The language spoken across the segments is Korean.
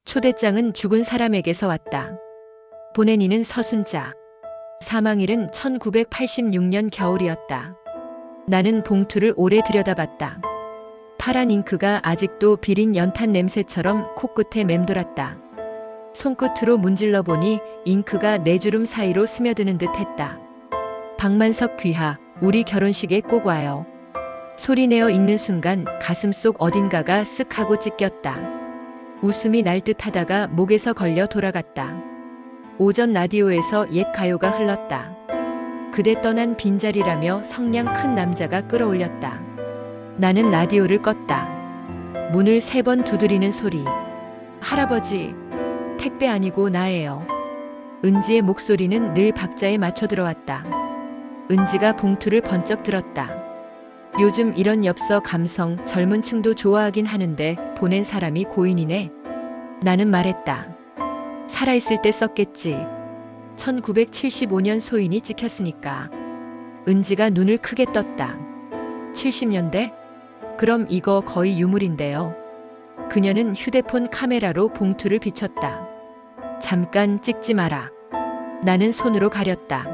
초대장은 죽은 사람에게서 왔다. 보낸 이는 서순자. 사망일은 1986년 겨울이었다. 나는 봉투를 오래 들여다봤다. 파란 잉크가 아직도 비린 연탄 냄새처럼 코끝에 맴돌았다. 손끝으로 문질러 보니 잉크가 네 주름 사이로 스며드는 듯 했다. 박만석 귀하, 우리 결혼식에 꼭 와요. 소리내어 읽는 순간 가슴속 어딘가가 쓱 하고 찢겼다. 웃음이 날 듯 하다가 목에서 걸려 돌아갔다. 오전 라디오에서 옛 가요가 흘렀다. 그대 떠난 빈자리라며 성량 큰 남자가 끌어올렸다. 나는 라디오를 껐다. 문을 3번 두드리는 소리. 할아버지, 택배 아니고 나예요. 은지의 목소리는 늘 박자에 맞춰 들어왔다. 은지가 봉투를 번쩍 들었다. 요즘 이런 엽서 감성 젊은 층도 좋아하긴 하는데 보낸 사람이 고인이네. 나는 말했다. 살아있을 때 썼겠지. 1975년 소인이 찍혔으니까. 은지가 눈을 크게 떴다. 70년대? 그럼 이거 거의 유물인데요. 그녀는 휴대폰 카메라로 봉투를 비췄다. 잠깐 찍지 마라. 나는 손으로 가렸다.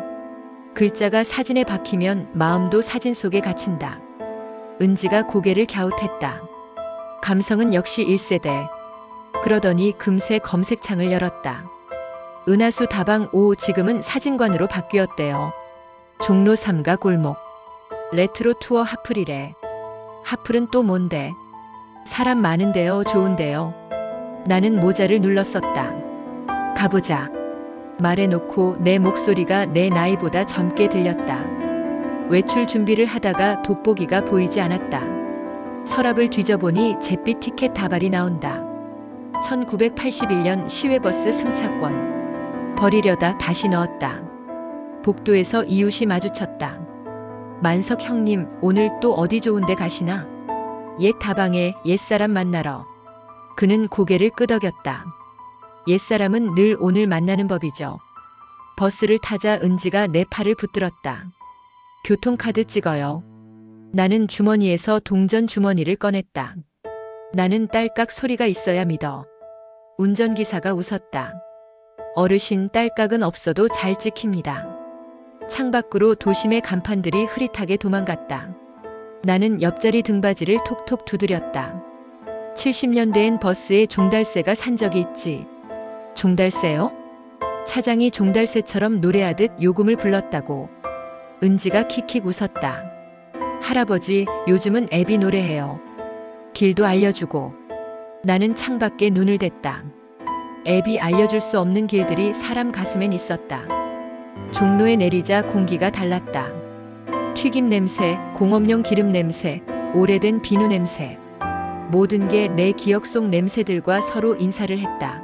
글자가 사진에 박히면 마음도 사진 속에 갇힌다. 은지가 고개를 갸웃했다. 감성은 역시 1세대. 그러더니 금세 검색창을 열었다. 은하수 다방 5 지금은 사진관으로 바뀌었대요. 종로 3가 골목. 레트로 투어 하플이래. 하플은 또 뭔데? 사람 많은데요, 좋은데요. 나는 모자를 눌렀었다. 가보자. 말해놓고 내 목소리가 내 나이보다 젊게 들렸다. 외출 준비를 하다가 돋보기가 보이지 않았다. 서랍을 뒤져보니 잿빛 티켓 다발이 나온다. 1981년 시외버스 승차권. 버리려다 다시 넣었다. 복도에서 이웃이 마주쳤다. 만석 형님, 오늘 또 어디 좋은데 가시나? 옛 다방에 옛사람 만나러. 그는 고개를 끄덕였다. 옛사람은 늘 오늘 만나는 법이죠. 버스를 타자 은지가 내 팔을 붙들었다. 교통카드 찍어요. 나는 주머니에서 동전 주머니를 꺼냈다. 나는 딸깍 소리가 있어야 믿어. 운전기사가 웃었다. 어르신 딸깍은 없어도 잘 찍힙니다. 창밖으로 도심의 간판들이 흐릿하게 도망갔다. 나는 옆자리 등받이를 톡톡 두드렸다. 70년대엔 버스에 종달새가 산 적이 있지. 종달새요? 차장이 종달새처럼 노래하듯 요금을 불렀다고. 은지가 킥킥 웃었다. 할아버지, 요즘은 앱이 노래해요. 길도 알려주고. 나는 창밖에 눈을 댔다. 앱이 알려줄 수 없는 길들이 사람 가슴엔 있었다. 종로에 내리자 공기가 달랐다. 튀김 냄새, 공업용 기름 냄새, 오래된 비누 냄새. 모든 게 내 기억 속 냄새들과 서로 인사를 했다.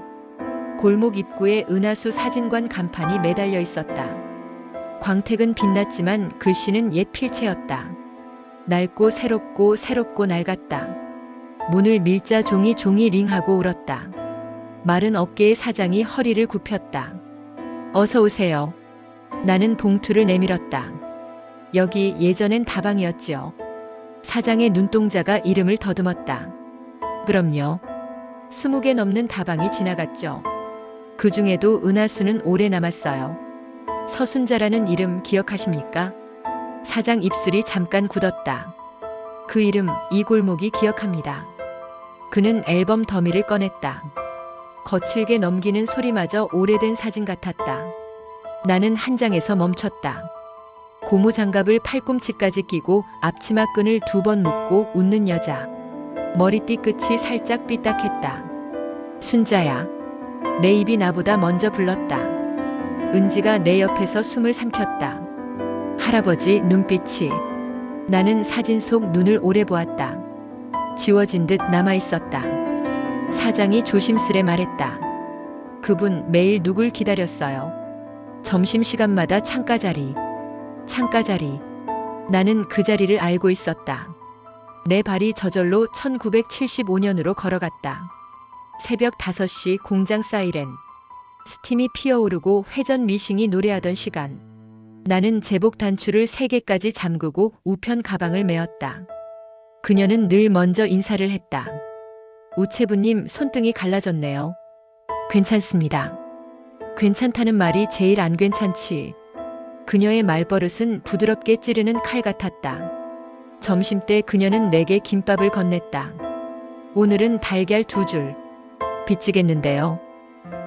골목 입구에 은하수 사진관 간판이 매달려 있었다. 광택은 빛났지만 글씨는 옛 필체였다. 낡고 새롭고 낡았다. 문을 밀자 종이 링하고 울었다. 마른 어깨의 사장이 허리를 굽혔다. 어서 오세요. 나는 봉투를 내밀었다. 여기 예전엔 다방이었지요. 사장의 눈동자가 이름을 더듬었다. 그럼요. 20개 넘는 다방이 지나갔죠. 그 중에도 은하수는 오래 남았어요. 서순자라는 이름 기억하십니까? 사장 입술이 잠깐 굳었다. 그 이름, 이 골목이 기억합니다. 그는 앨범 더미를 꺼냈다. 거칠게 넘기는 소리마저 오래된 사진 같았다. 나는 한 장에서 멈췄다. 고무장갑을 팔꿈치까지 끼고 앞치마 끈을 2번 묶고 웃는 여자. 머리띠 끝이 살짝 삐딱했다. 순자야. 내 입이 나보다 먼저 불렀다. 은지가 내 옆에서 숨을 삼켰다. 할아버지 눈빛이. 나는 사진 속 눈을 오래 보았다. 지워진 듯 남아있었다. 사장이 조심스레 말했다. 그분 매일 누굴 기다렸어요. 점심시간마다 창가 자리. 나는 그 자리를 알고 있었다. 내 발이 저절로 1975년으로 걸어갔다. 새벽 5시 공장 사이렌. 스팀이 피어오르고 회전 미싱이 노래하던 시간. 나는 제복 단추를 3개까지 잠그고 우편 가방을 메었다. 그녀는 늘 먼저 인사를 했다. 우체부님 손등이 갈라졌네요. 괜찮습니다. 괜찮다는 말이 제일 안 괜찮지. 그녀의 말버릇은 부드럽게 찌르는 칼 같았다. 점심때 그녀는 내게 김밥을 건넸다. 오늘은 달걀 2줄. 빚지겠는데요.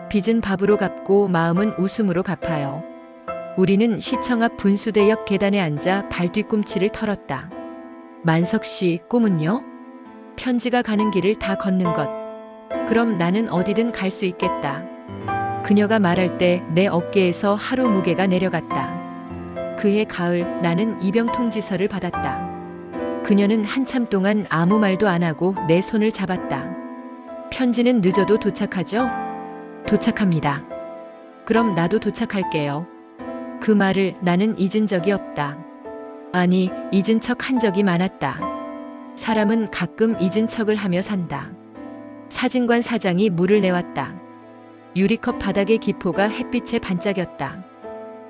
빚은 밥으로 갚고 마음은 웃음으로 갚아요. 우리는 시청 앞 분수대 옆 계단에 앉아 발뒤꿈치를 털었다. 만석 씨 꿈은요? 편지가 가는 길을 다 걷는 것. 그럼 나는 어디든 갈 수 있겠다. 그녀가 말할 때 내 어깨에서 하루 무게가 내려갔다. 그해 가을 나는 입영 통지서를 받았다. 그녀는 한참 동안 아무 말도 안 하고 내 손을 잡았다. 편지는 늦어도 도착하죠? 도착합니다. 그럼 나도 도착할게요. 그 말을 나는 잊은 적이 없다. 아니, 잊은 척 한 적이 많았다. 사람은 가끔 잊은 척을 하며 산다. 사진관 사장이 물을 내왔다. 유리컵 바닥의 기포가 햇빛에 반짝였다.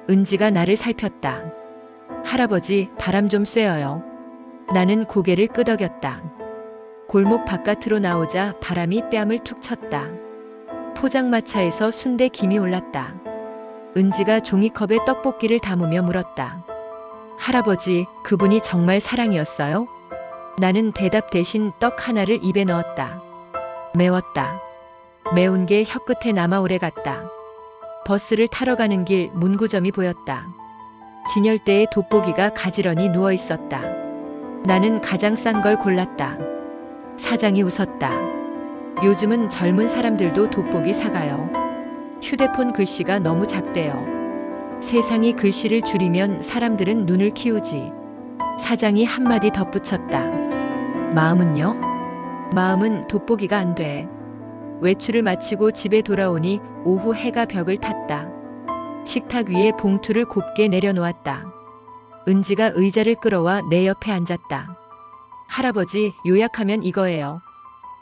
은지가 나를 살폈다. 할아버지, 바람 좀 쐬어요. 나는 고개를 끄덕였다. 골목 바깥으로 나오자 바람이 뺨을 툭 쳤다. 포장마차에서 순대 김이 올랐다. 은지가 종이컵에 떡볶이를 담으며 물었다. 할아버지, 그분이 정말 사랑이었어요? 나는 대답 대신 떡 하나를 입에 넣었다. 매웠다. 매운 게 혀끝에 남아 오래갔다. 버스를 타러 가는 길 문구점이 보였다. 진열대에 돋보기가 가지런히 누워 있었다. 나는 가장 싼 걸 골랐다. 사장이 웃었다. 요즘은 젊은 사람들도 돋보기 사가요. 휴대폰 글씨가 너무 작대요. 세상이 글씨를 줄이면 사람들은 눈을 키우지. 사장이 한마디 덧붙였다. 마음은요? 마음은 돋보기가 안 돼. 외출을 마치고 집에 돌아오니 오후 해가 벽을 탔다. 식탁 위에 봉투를 곱게 내려놓았다. 은지가 의자를 끌어와 내 옆에 앉았다. 할아버지, 요약하면 이거예요.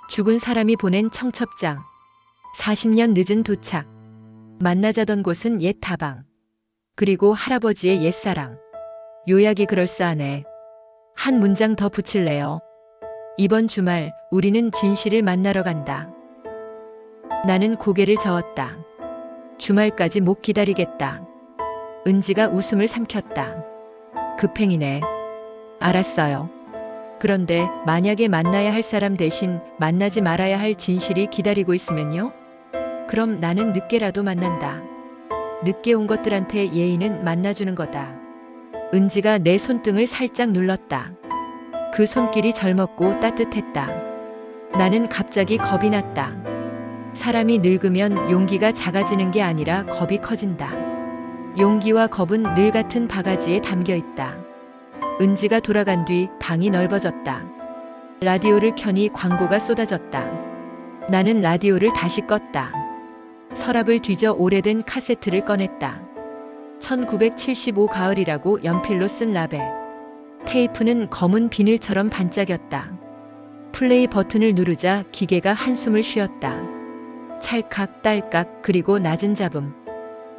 죽은 사람이 보낸 청첩장. 40년 늦은 도착. 만나자던 곳은 옛 다방. 그리고 할아버지의 옛사랑. 요약이 그럴싸하네. 한 문장 더 붙일래요. 이번 주말 우리는 진실을 만나러 간다. 나는 고개를 저었다. 주말까지 못 기다리겠다. 은지가 웃음을 삼켰다. 급행이네. 알았어요. 그런데 만약에 만나야 할 사람 대신 만나지 말아야 할 진실이 기다리고 있으면요? 그럼 나는 늦게라도 만난다. 늦게 온 것들한테 예의는 만나주는 거다. 은지가 내 손등을 살짝 눌렀다. 그 손길이 젊었고 따뜻했다. 나는 갑자기 겁이 났다. 사람이 늙으면 용기가 작아지는 게 아니라 겁이 커진다. 용기와 겁은 늘 같은 바가지에 담겨 있다. 은지가 돌아간 뒤 방이 넓어졌다. 라디오를 켜니 광고가 쏟아졌다. 나는 라디오를 다시 껐다. 서랍을 뒤져 오래된 카세트를 꺼냈다. 1975 가을이라고 연필로 쓴 라벨. 테이프는 검은 비늘처럼 반짝였다. 플레이 버튼을 누르자 기계가 한숨을 쉬었다. 찰칵 딸깍 그리고 낮은 잡음.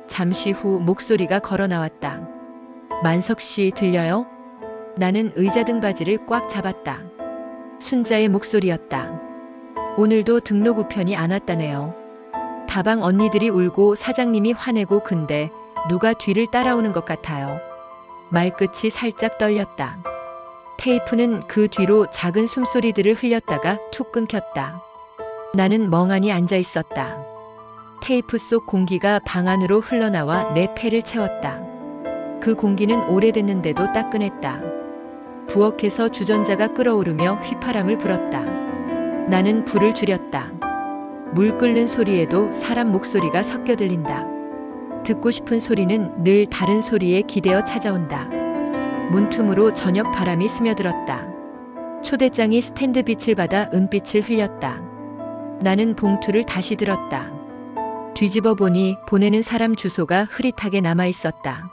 잠시 후 목소리가 걸어 나왔다. 만석 씨 들려요? 나는 의자 등받이를 꽉 잡았다. 순자의 목소리였다. 오늘도 등록 우편이 안 왔다네요. 다방 언니들이 울고 사장님이 화내고 근데 누가 뒤를 따라오는 것 같아요. 말끝이 살짝 떨렸다. 테이프는 그 뒤로 작은 숨소리들을 흘렸다가 툭 끊겼다. 나는 멍하니 앉아 있었다. 테이프 속 공기가 방 안으로 흘러나와 내 폐를 채웠다. 그 공기는 오래됐는데도 따끈했다. 부엌에서 주전자가 끓어오르며 휘파람을 불었다. 나는 불을 줄였다. 물 끓는 소리에도 사람 목소리가 섞여 들린다. 듣고 싶은 소리는 늘 다른 소리에 기대어 찾아온다. 문틈으로 저녁 바람이 스며들었다. 초대장이 스탠드 빛을 받아 은빛을 흘렸다. 나는 봉투를 다시 들었다. 뒤집어 보니 보내는 사람 주소가 흐릿하게 남아 있었다.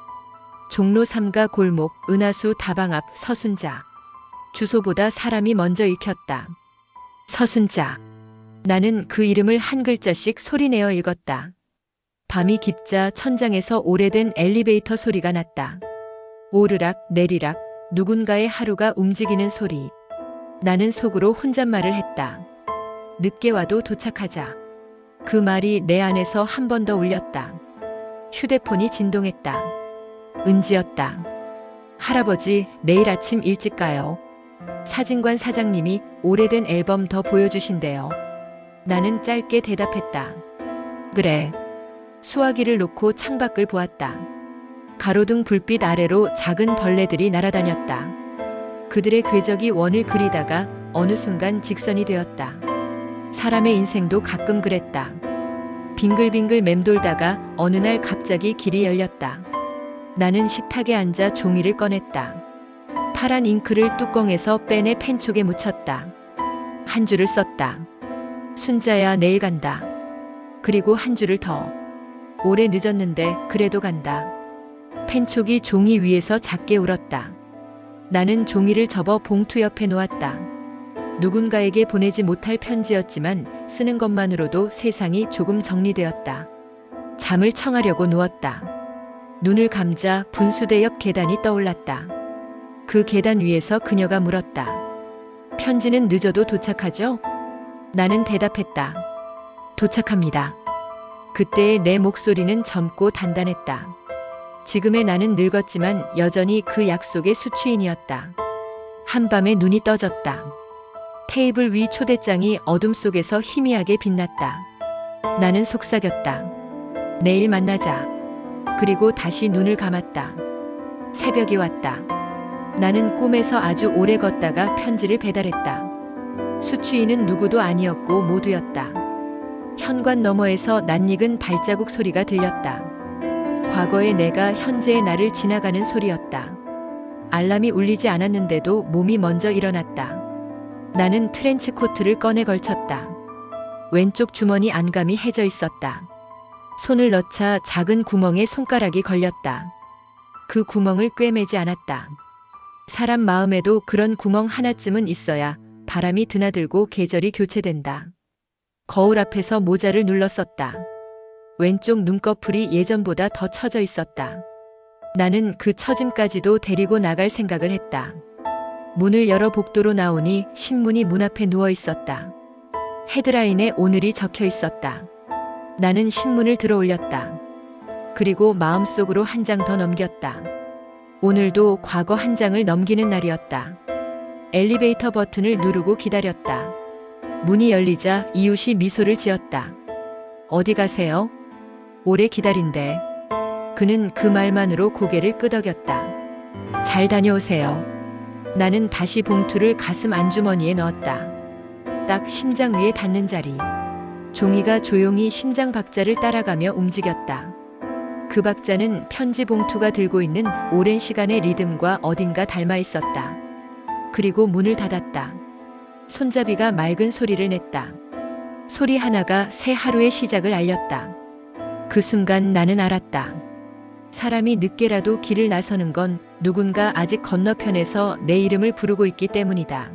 종로 3가 골목, 은하수 다방 앞 서순자. 주소보다 사람이 먼저 읽혔다. 서순자. 나는 그 이름을 한 글자씩 소리내어 읽었다. 밤이 깊자 천장에서 오래된 엘리베이터 소리가 났다. 오르락 내리락 누군가의 하루가 움직이는 소리. 나는 속으로 혼잣말을 했다. 늦게 와도 도착하자. 그 말이 내 안에서 한 번 더 울렸다. 휴대폰이 진동했다. 은지였다. 할아버지, 내일 아침 일찍 가요. 사진관 사장님이 오래된 앨범 더 보여주신대요. 나는 짧게 대답했다. 그래. 수화기를 놓고 창밖을 보았다. 가로등 불빛 아래로 작은 벌레들이 날아다녔다. 그들의 궤적이 원을 그리다가 어느 순간 직선이 되었다. 사람의 인생도 가끔 그랬다. 빙글빙글 맴돌다가 어느 날 갑자기 길이 열렸다. 나는 식탁에 앉아 종이를 꺼냈다. 파란 잉크를 뚜껑에서 빼내 펜촉에 묻혔다. 한 줄을 썼다. 순자야, 내일 간다. 그리고 한 줄을 더. 오래 늦었는데 그래도 간다. 펜촉이 종이 위에서 작게 울었다. 나는 종이를 접어 봉투 옆에 놓았다. 누군가에게 보내지 못할 편지였지만 쓰는 것만으로도 세상이 조금 정리되었다. 잠을 청하려고 누웠다. 눈을 감자 분수대 옆 계단이 떠올랐다. 그 계단 위에서 그녀가 물었다. 편지는 늦어도 도착하죠? 나는 대답했다. 도착합니다. 그때의 내 목소리는 젊고 단단했다. 지금의 나는 늙었지만 여전히 그 약속의 수취인이었다. 한밤에 눈이 떠졌다. 테이블 위 초대장이 어둠 속에서 희미하게 빛났다. 나는 속삭였다. 내일 만나자. 그리고 다시 눈을 감았다. 새벽이 왔다. 나는 꿈에서 아주 오래 걷다가 편지를 배달했다. 수취인은 누구도 아니었고 모두였다. 현관 너머에서 낯익은 발자국 소리가 들렸다. 과거의 내가 현재의 나를 지나가는 소리였다. 알람이 울리지 않았는데도 몸이 먼저 일어났다. 나는 트렌치 코트를 꺼내 걸쳤다. 왼쪽 주머니 안감이 해져 있었다. 손을 넣자 작은 구멍에 손가락이 걸렸다. 그 구멍을 꿰매지 않았다. 사람 마음에도 그런 구멍 하나쯤은 있어야 바람이 드나들고 계절이 교체된다. 거울 앞에서 모자를 눌렀었다. 왼쪽 눈꺼풀이 예전보다 더 처져 있었다. 나는 그 처짐까지도 데리고 나갈 생각을 했다. 문을 열어 복도로 나오니 신문이 문 앞에 누워 있었다. 헤드라인에 오늘이 적혀 있었다. 나는 신문을 들어 올렸다. 그리고 마음속으로 한 장 더 넘겼다. 오늘도 과거 한 장을 넘기는 날이었다. 엘리베이터 버튼을 누르고 기다렸다. 문이 열리자 이웃이 미소를 지었다. 어디 가세요? 오래 기다린대. 그는 그 말만으로 고개를 끄덕였다. 잘 다녀오세요. 나는 다시 봉투를 가슴 안주머니에 넣었다. 딱 심장 위에 닿는 자리. 종이가 조용히 심장 박자를 따라가며 움직였다. 그 박자는 편지 봉투가 들고 있는 오랜 시간의 리듬과 어딘가 닮아 있었다. 그리고 문을 닫았다. 손잡이가 맑은 소리를 냈다. 소리 하나가 새 하루의 시작을 알렸다. 그 순간 나는 알았다. 사람이 늦게라도 길을 나서는 건 누군가 아직 건너편에서 내 이름을 부르고 있기 때문이다.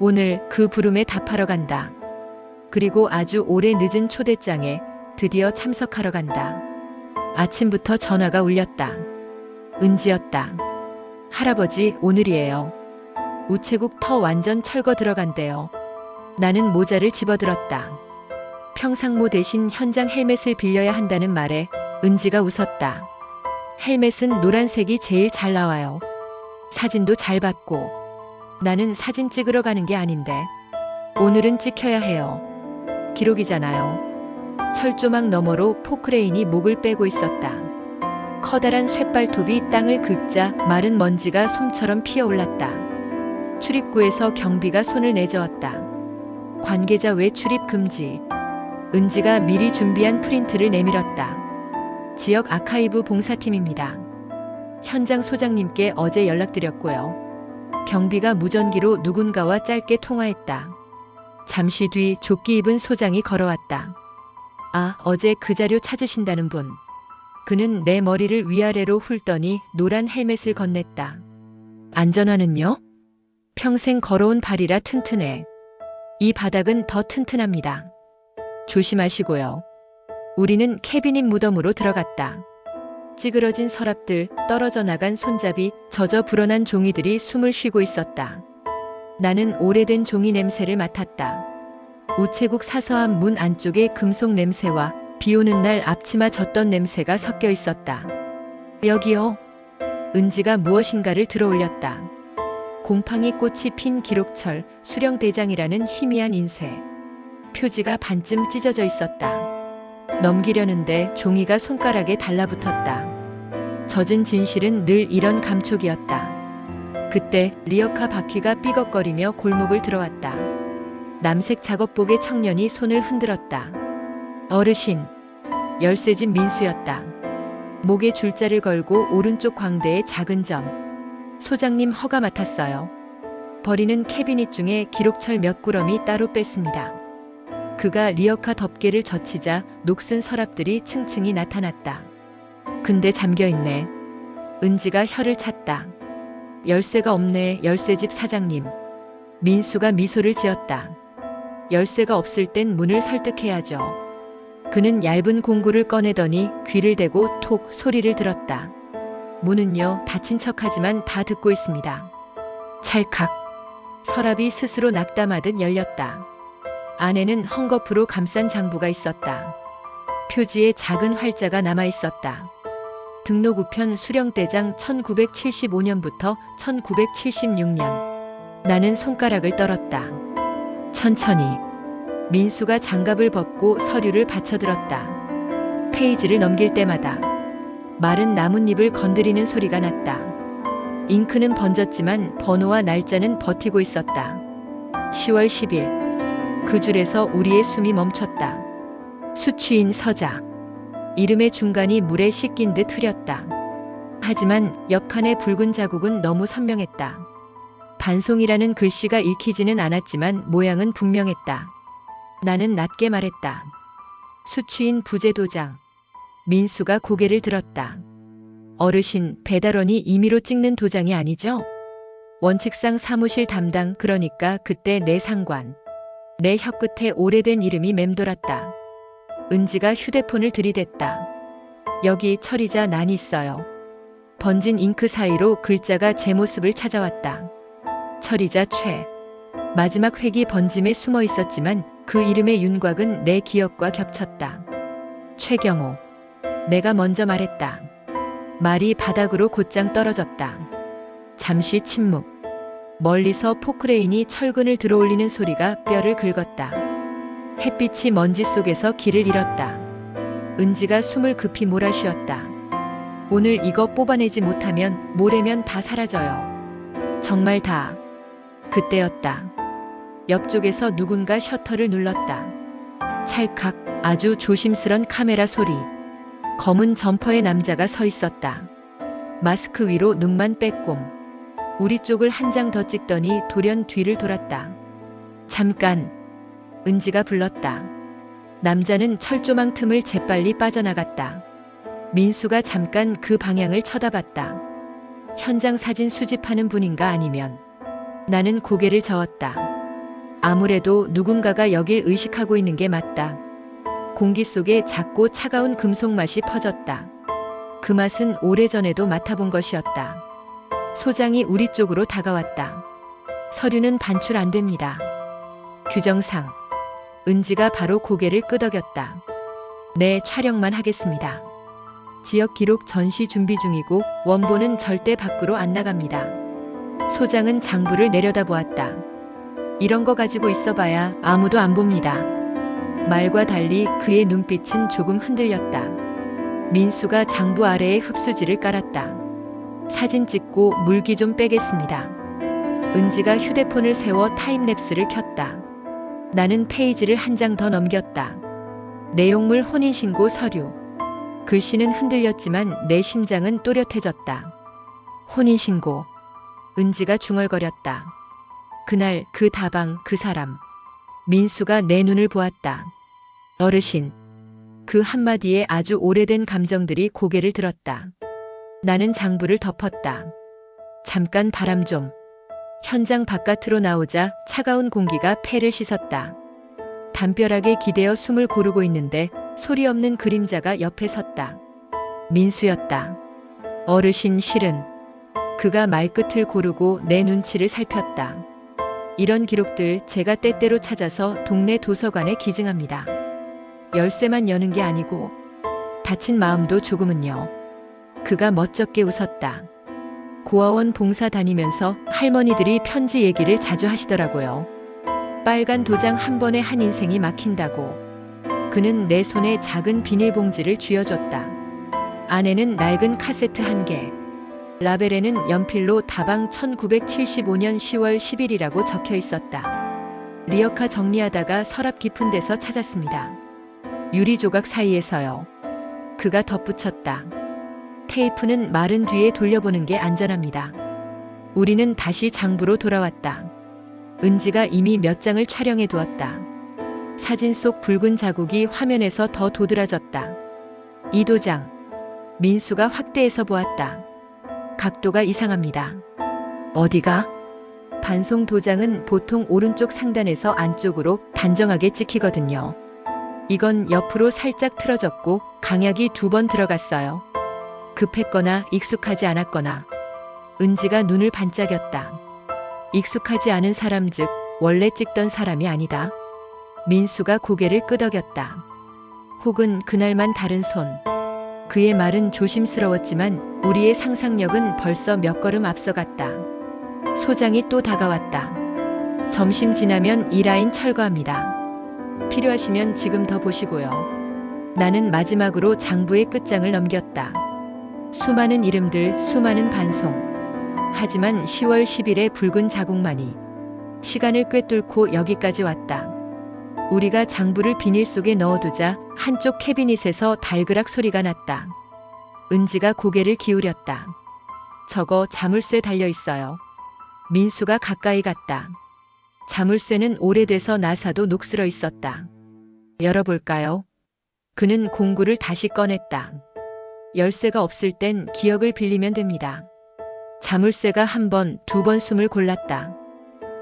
오늘 그 부름에 답하러 간다. 그리고 아주 오래 늦은 초대장에 드디어 참석하러 간다. 아침부터 전화가 울렸다. 은지였다. 할아버지, 오늘이에요. 우체국 터 완전 철거 들어간대요. 나는 모자를 집어들었다. 평상모 대신 현장 헬멧을 빌려야 한다는 말에 은지가 웃었다. 헬멧은 노란색이 제일 잘 나와요. 사진도 잘 받고. 나는 사진 찍으러 가는 게 아닌데. 오늘은 찍혀야 해요. 기록이잖아요. 철조망 너머로 포크레인이 목을 빼고 있었다. 커다란 쇳발톱이 땅을 긁자 마른 먼지가 솜처럼 피어올랐다. 출입구에서 경비가 손을 내저었다. 관계자 외 출입 금지. 은지가 미리 준비한 프린트를 내밀었다. 지역 아카이브 봉사팀입니다. 현장 소장님께 어제 연락드렸고요. 경비가 무전기로 누군가와 짧게 통화했다. 잠시 뒤 조끼 입은 소장이 걸어왔다. 아, 어제 그 자료 찾으신다는 분. 그는 내 머리를 위아래로 훑더니 노란 헬멧을 건넸다. 안전화는요? 평생 걸어온 발이라 튼튼해. 이 바닥은 더 튼튼합니다. 조심하시고요. 우리는 캐비닛 무덤으로 들어갔다. 찌그러진 서랍들, 떨어져 나간 손잡이, 젖어 불어난 종이들이 숨을 쉬고 있었다. 나는 오래된 종이 냄새를 맡았다. 우체국 사서함 문 안쪽에 금속 냄새와 비 오는 날 앞치마 젖던 냄새가 섞여 있었다. 여기요. 은지가 무엇인가를 들어올렸다. 곰팡이 꽃이 핀 기록철 수령대장이라는 희미한 인쇄. 표지가 반쯤 찢어져 있었다. 넘기려는데 종이가 손가락에 달라붙었다. 젖은 진실은 늘 이런 감촉이었다. 그때 리어카 바퀴가 삐걱거리며 골목을 들어왔다. 남색 작업복의 청년이 손을 흔들었다. 어르신, 열쇠집 민수였다. 목에 줄자를 걸고 오른쪽 광대에 작은 점. 소장님 허가 맡았어요. 버리는 캐비닛 중에 기록철 몇 구럼이 따로 뺐습니다. 그가 리어카 덮개를 젖히자 녹슨 서랍들이 층층이 나타났다. 근데 잠겨있네. 은지가 혀를 찼다. 열쇠가 없네, 열쇠집 사장님. 민수가 미소를 지었다. 열쇠가 없을 땐 문을 설득해야죠. 그는 얇은 공구를 꺼내더니 귀를 대고 톡 소리를 들었다. 문은요, 닫힌 척하지만 다 듣고 있습니다. 찰칵. 서랍이 스스로 낙담하듯 열렸다. 안에는 헝겊으로 감싼 장부가 있었다. 표지에 작은 활자가 남아 있었다. 등록 우편 수령대장 1975년부터 1976년. 나는 손가락을 떨었다. 천천히. 민수가 장갑을 벗고 서류를 받쳐들었다. 페이지를 넘길 때마다 마른 나뭇잎을 건드리는 소리가 났다. 잉크는 번졌지만 번호와 날짜는 버티고 있었다. 10월 10일. 그 줄에서 우리의 숨이 멈췄다. 수취인 서자. 이름의 중간이 물에 씻긴 듯 흐렸다. 하지만 옆칸의 붉은 자국은 너무 선명했다. 반송이라는 글씨가 읽히지는 않았지만 모양은 분명했다. 나는 낮게 말했다. 수취인 부재 도장. 민수가 고개를 들었다. 어르신, 배달원이 임의로 찍는 도장이 아니죠? 원칙상 사무실 담당, 그러니까 그때 내 상관. 내 혀끝에 오래된 이름이 맴돌았다. 은지가 휴대폰을 들이댔다. 여기 처리자 난 있어요. 번진 잉크 사이로 글자가 제 모습을 찾아왔다. 처리자 최. 마지막 획이 번짐에 숨어 있었지만 그 이름의 윤곽은 내 기억과 겹쳤다. 최경호. 내가 먼저 말했다. 말이 바닥으로 곧장 떨어졌다. 잠시 침묵. 멀리서 포크레인이 철근을 들어올리는 소리가 뼈를 긁었다. 햇빛이 먼지 속에서 길을 잃었다. 은지가 숨을 급히 몰아쉬었다. 오늘 이거 뽑아내지 못하면 모레면 다 사라져요. 정말 다. 그때였다. 옆쪽에서 누군가 셔터를 눌렀다. 찰칵. 아주 조심스런 카메라 소리. 검은 점퍼의 남자가 서 있었다. 마스크 위로 눈만 빼꼼. 우리 쪽을 한 장 더 찍더니 돌연 뒤를 돌았다. 잠깐. 은지가 불렀다. 남자는 철조망 틈을 재빨리 빠져나갔다. 민수가 잠깐 그 방향을 쳐다봤다. 현장 사진 수집하는 분인가 아니면. 나는 고개를 저었다. 아무래도 누군가가 여길 의식하고 있는 게 맞다. 공기 속에 작고 차가운 금속 맛이 퍼졌다. 그 맛은 오래전에도 맡아본 것이었다. 소장이 우리 쪽으로 다가왔다. 서류는 반출 안 됩니다. 규정상. 은지가 바로 고개를 끄덕였다. 네, 촬영만 하겠습니다. 지역 기록 전시 준비 중이고 원본은 절대 밖으로 안 나갑니다. 소장은 장부를 내려다보았다. 이런 거 가지고 있어봐야 아무도 안 봅니다. 말과 달리 그의 눈빛은 조금 흔들렸다. 민수가 장부 아래에 흡수지를 깔았다. 사진 찍고 물기 좀 빼겠습니다. 은지가 휴대폰을 세워 타임랩스를 켰다. 나는 페이지를 한 장 더 넘겼다. 내용물 혼인신고 서류. 글씨는 흔들렸지만 내 심장은 또렷해졌다. 혼인신고. 은지가 중얼거렸다. 그날 그 다방 그 사람. 민수가 내 눈을 보았다. 어르신. 그 한마디에 아주 오래된 감정들이 고개를 들었다. 나는 장부를 덮었다. 잠깐 바람 좀. 현장 바깥으로 나오자 차가운 공기가 폐를 씻었다. 담벼락에 기대어 숨을 고르고 있는데 소리 없는 그림자가 옆에 섰다. 민수였다. 어르신 실은. 그가 말끝을 고르고 내 눈치를 살폈다. 이런 기록들 제가 때때로 찾아서 동네 도서관에 기증합니다. 열쇠만 여는 게 아니고 다친 마음도 조금은요. 그가 멋쩍게 웃었다. 고아원 봉사 다니면서 할머니들이 편지 얘기를 자주 하시더라고요. 빨간 도장 한 번에 한 인생이 막힌다고. 그는 내 손에 작은 비닐봉지를 쥐어줬다. 안에는 낡은 카세트 1개. 라벨에는 연필로 다방 1975년 10월 10일이라고 적혀 있었다. 리어카 정리하다가 서랍 깊은 데서 찾았습니다. 유리 조각 사이에서요. 그가 덧붙였다. 테이프는 마른 뒤에 돌려보는 게 안전합니다. 우리는 다시 장부로 돌아왔다. 은지가 이미 몇 장을 촬영해 두었다. 사진 속 붉은 자국이 화면에서 더 도드라졌다. 이 도장. 민수가 확대해서 보았다. 각도가 이상합니다. 어디가? 반송 도장은 보통 오른쪽 상단에서 안쪽으로 단정하게 찍히거든요. 이건 옆으로 살짝 틀어졌고 강약이 2번 들어갔어요. 급했거나 익숙하지 않았거나. 은지가 눈을 반짝였다. 익숙하지 않은 사람 즉 원래 찍던 사람이 아니다. 민수가 고개를 끄덕였다. 혹은 그날만 다른 손. 그의 말은 조심스러웠지만 우리의 상상력은 벌써 몇 걸음 앞서갔다. 소장이 또 다가왔다. 점심 지나면 이 라인 철거합니다. 필요하시면 지금 더 보시고요. 나는 마지막으로 장부의 끝장을 넘겼다. 수많은 이름들, 수많은 반송. 하지만 10월 10일의 붉은 자국만이 시간을 꿰뚫고 여기까지 왔다. 우리가 장부를 비닐 속에 넣어두자 한쪽 캐비닛에서 달그락 소리가 났다. 은지가 고개를 기울였다. 저거 자물쇠 달려있어요. 민수가 가까이 갔다. 자물쇠는 오래돼서 나사도 녹슬어 있었다. 열어볼까요? 그는 공구를 다시 꺼냈다. 열쇠가 없을 땐 기억을 빌리면 됩니다. 자물쇠가 1번, 2번 숨을 골랐다.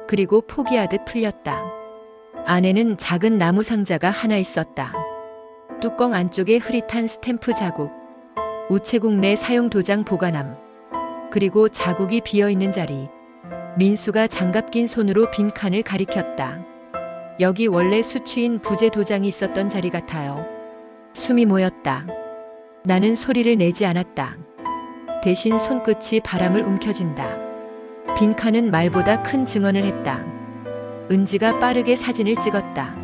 그리고 포기하듯 풀렸다. 안에는 작은 나무 상자가 하나 있었다. 뚜껑 안쪽에 흐릿한 스탬프 자국, 우체국 내 사용 도장 보관함, 그리고 자국이 비어있는 자리. 민수가 장갑 낀 손으로 빈 칸을 가리켰다. 여기 원래 수취인 부재 도장이 있었던 자리 같아요. 숨이 모였다. 나는 소리를 내지 않았다. 대신 손끝이 바람을 움켜쥔다. 빈 칸은 말보다 큰 증언을 했다. 은지가 빠르게 사진을 찍었다.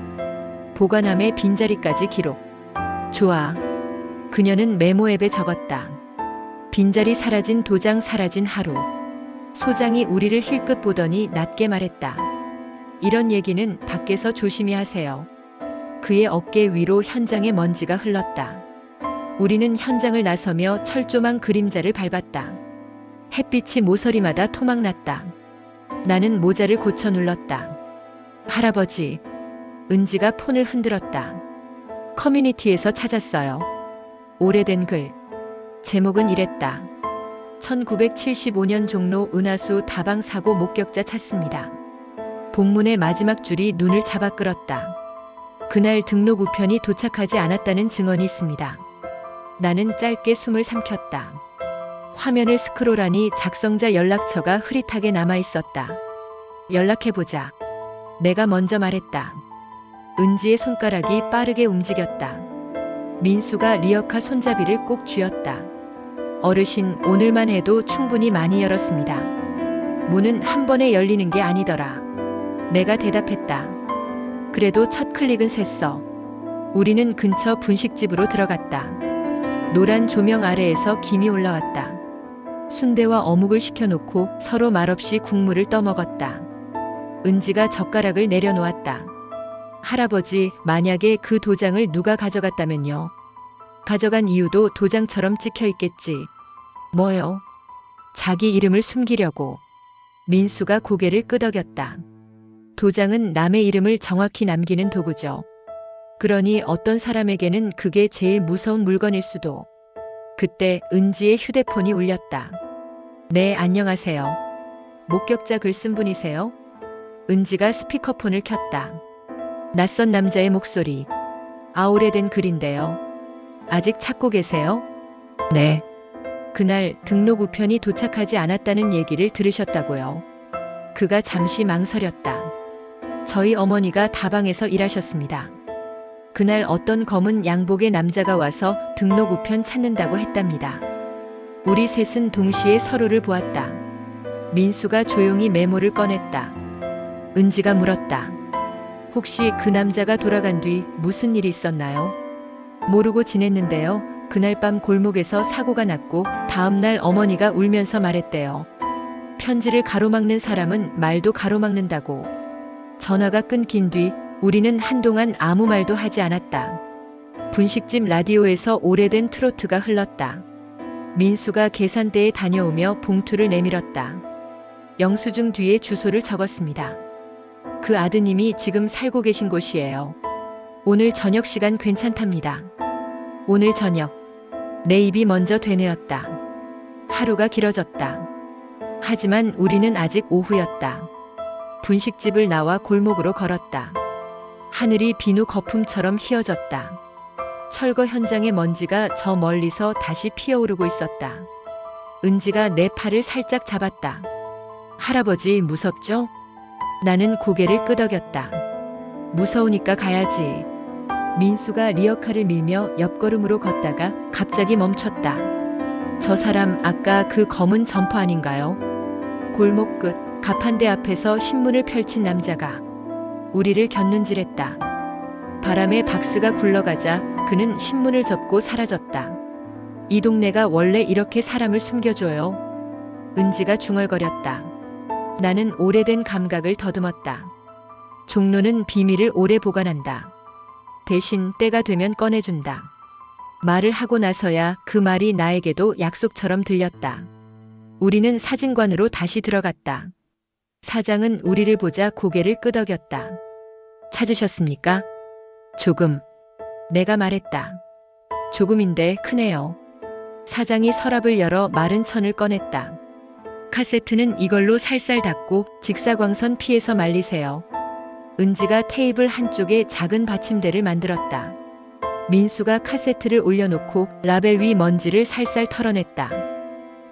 보관함의 빈자리까지 기록. 좋아. 그녀는 메모 앱에 적었다. 빈자리 사라진 도장 사라진 하루. 소장이 우리를 힐끗 보더니 낮게 말했다. 이런 얘기는 밖에서 조심히 하세요. 그의 어깨 위로 현장의 먼지가 흘렀다. 우리는 현장을 나서며 철조망 그림자를 밟았다. 햇빛이 모서리마다 토막났다. 나는 모자를 고쳐 눌렀다. 할아버지. 은지가 폰을 흔들었다. 커뮤니티에서 찾았어요. 오래된 글. 제목은 이랬다. 1975년 종로 은하수 다방 사고 목격자 찾습니다. 본문의 마지막 줄이 눈을 잡아 끌었다. 그날 등록 우편이 도착하지 않았다는 증언이 있습니다. 나는 짧게 숨을 삼켰다. 화면을 스크롤하니 작성자 연락처가 흐릿하게 남아 있었다. 연락해보자. 내가 먼저 말했다. 은지의 손가락이 빠르게 움직였다. 민수가 리어카 손잡이를 꼭 쥐었다. 어르신, 오늘만 해도 충분히 많이 열었습니다. 문은 한 번에 열리는 게 아니더라. 내가 대답했다. 그래도 첫 클릭은 샜어. 우리는 근처 분식집으로 들어갔다. 노란 조명 아래에서 김이 올라왔다. 순대와 어묵을 시켜놓고 서로 말없이 국물을 떠먹었다. 은지가 젓가락을 내려놓았다. 할아버지, 만약에 그 도장을 누가 가져갔다면요? 가져간 이유도 도장처럼 찍혀 있겠지. 뭐요? 자기 이름을 숨기려고. 민수가 고개를 끄덕였다. 도장은 남의 이름을 정확히 남기는 도구죠. 그러니 어떤 사람에게는 그게 제일 무서운 물건일 수도. 그때 은지의 휴대폰이 울렸다. 네, 안녕하세요. 목격자 글 쓴 분이세요? 은지가 스피커폰을 켰다. 낯선 남자의 목소리. 오래된 글인데요. 아직 찾고 계세요? 네. 그날 등록 우편이 도착하지 않았다는 얘기를 들으셨다고요. 그가 잠시 망설였다. 저희 어머니가 다방에서 일하셨습니다. 그날 어떤 검은 양복의 남자가 와서 등록 우편 찾는다고 했답니다. 우리 셋은 동시에 서로를 보았다. 민수가 조용히 메모를 꺼냈다. 은지가 물었다. 혹시 그 남자가 돌아간 뒤 무슨 일이 있었나요? 모르고 지냈는데요. 그날 밤 골목에서 사고가 났고 다음날 어머니가 울면서 말했대요. 편지를 가로막는 사람은 말도 가로막는다고. 전화가 끊긴 뒤 우리는 한동안 아무 말도 하지 않았다. 분식집 라디오에서 오래된 트로트가 흘렀다. 민수가 계산대에 다녀오며 봉투를 내밀었다. 영수증 뒤에 주소를 적었습니다. 그 아드님이 지금 살고 계신 곳이에요. 오늘 저녁 시간 괜찮답니다. 오늘 저녁. 내 입이 먼저 되뇌었다. 하루가 길어졌다. 하지만 우리는 아직 오후였다. 분식집을 나와 골목으로 걸었다. 하늘이 비누 거품처럼 휘어졌다. 철거 현장의 먼지가 저 멀리서 다시 피어오르고 있었다. 은지가 내 팔을 살짝 잡았다. 할아버지 무섭죠? 나는 고개를 끄덕였다. 무서우니까 가야지. 민수가 리어카를 밀며 옆걸음으로 걷다가 갑자기 멈췄다. 저 사람 아까 그 검은 점퍼 아닌가요? 골목 끝 가판대 앞에서 신문을 펼친 남자가 우리를 곁눈질했다. 바람에 박스가 굴러가자 그는 신문을 접고 사라졌다. 이 동네가 원래 이렇게 사람을 숨겨줘요. 은지가 중얼거렸다. 나는 오래된 감각을 더듬었다. 종로는 비밀을 오래 보관한다. 대신 때가 되면 꺼내준다. 말을 하고 나서야 그 말이 나에게도 약속처럼 들렸다. 우리는 사진관으로 다시 들어갔다. 사장은 우리를 보자 고개를 끄덕였다. 찾으셨습니까? 조금. 내가 말했다. 조금인데 크네요. 사장이 서랍을 열어 마른 천을 꺼냈다. 카세트는 이걸로 살살 닦고 직사광선 피해서 말리세요. 은지가 테이블 한쪽에 작은 받침대를 만들었다. 민수가 카세트를 올려놓고 라벨 위 먼지를 살살 털어냈다.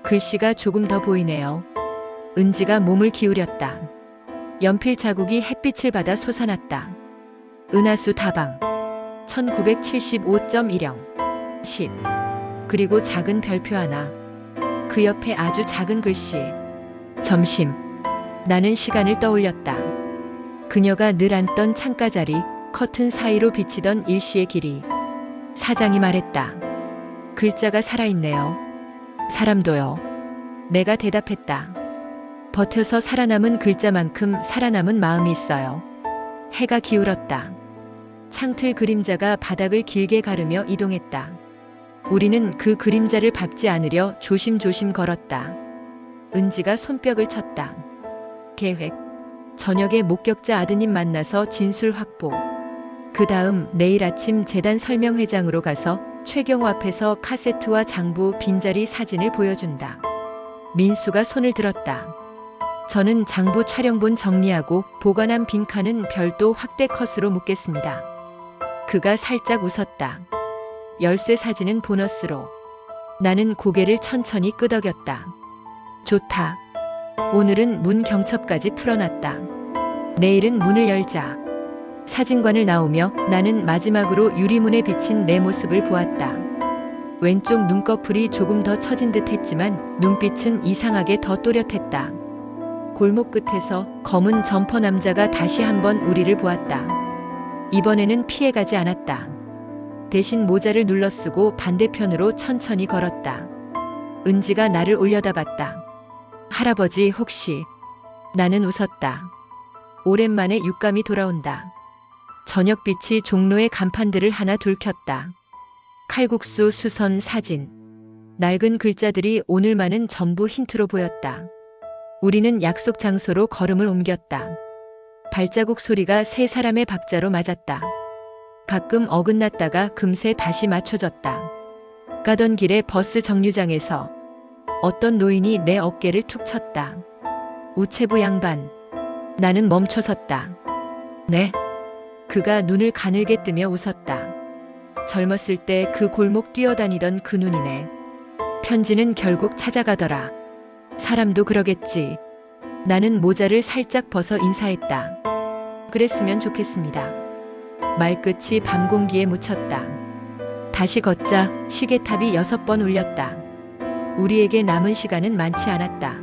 글씨가 조금 더 보이네요. 은지가 몸을 기울였다. 연필 자국이 햇빛을 받아 솟아났다. 은하수 다방 1975.10 10 그리고 작은 별표 하나. 그 옆에 아주 작은 글씨. 점심. 나는 시간을 떠올렸다. 그녀가 늘 앉던 창가 자리, 커튼 사이로 비치던 일시의 길이. 사장이 말했다. 글자가 살아있네요. 사람도요. 내가 대답했다. 버텨서 살아남은 글자만큼 살아남은 마음이 있어요. 해가 기울었다. 창틀 그림자가 바닥을 길게 가르며 이동했다. 우리는 그 그림자를 밟지 않으려 조심조심 걸었다. 은지가 손뼉을 쳤다. 계획. 저녁에 목격자 아드님 만나서 진술 확보. 그 다음 내일 아침 재단 설명회장으로 가서 최경호 앞에서 카세트와 장부 빈자리 사진을 보여준다. 민수가 손을 들었다. 저는 장부 촬영본 정리하고 보관한 빈칸은 별도 확대 컷으로 묻겠습니다. 그가 살짝 웃었다. 열쇠 사진은 보너스로. 나는 고개를 천천히 끄덕였다. 좋다. 오늘은 문 경첩까지 풀어놨다. 내일은 문을 열자. 사진관을 나오며 나는 마지막으로 유리문에 비친 내 모습을 보았다. 왼쪽 눈꺼풀이 조금 더 처진 듯 했지만 눈빛은 이상하게 더 또렷했다. 골목 끝에서 검은 점퍼 남자가 다시 한번 우리를 보았다. 이번에는 피해가지 않았다. 대신 모자를 눌러쓰고 반대편으로 천천히 걸었다. 은지가 나를 올려다봤다. 할아버지 혹시. 나는 웃었다. 오랜만에 육감이 돌아온다. 저녁빛이 종로의 간판들을 하나 둘 켰다. 칼국수 수선 사진. 낡은 글자들이 오늘만은 전부 힌트로 보였다. 우리는 약속 장소로 걸음을 옮겼다. 발자국 소리가 세 사람의 박자로 맞았다. 가끔 어긋났다가 금세 다시 맞춰졌다. 가던 길에 버스 정류장에서 어떤 노인이 내 어깨를 툭 쳤다. 우체부 양반. 나는 멈춰섰다. 네. 그가 눈을 가늘게 뜨며 웃었다. 젊었을 때 그 골목 뛰어다니던 그 눈이네. 편지는 결국 찾아가더라. 사람도 그러겠지. 나는 모자를 살짝 벗어 인사했다. 그랬으면 좋겠습니다. 말끝이 밤 공기에 묻혔다. 다시 걷자 시계탑이 6번 울렸다. 우리에게 남은 시간은 많지 않았다.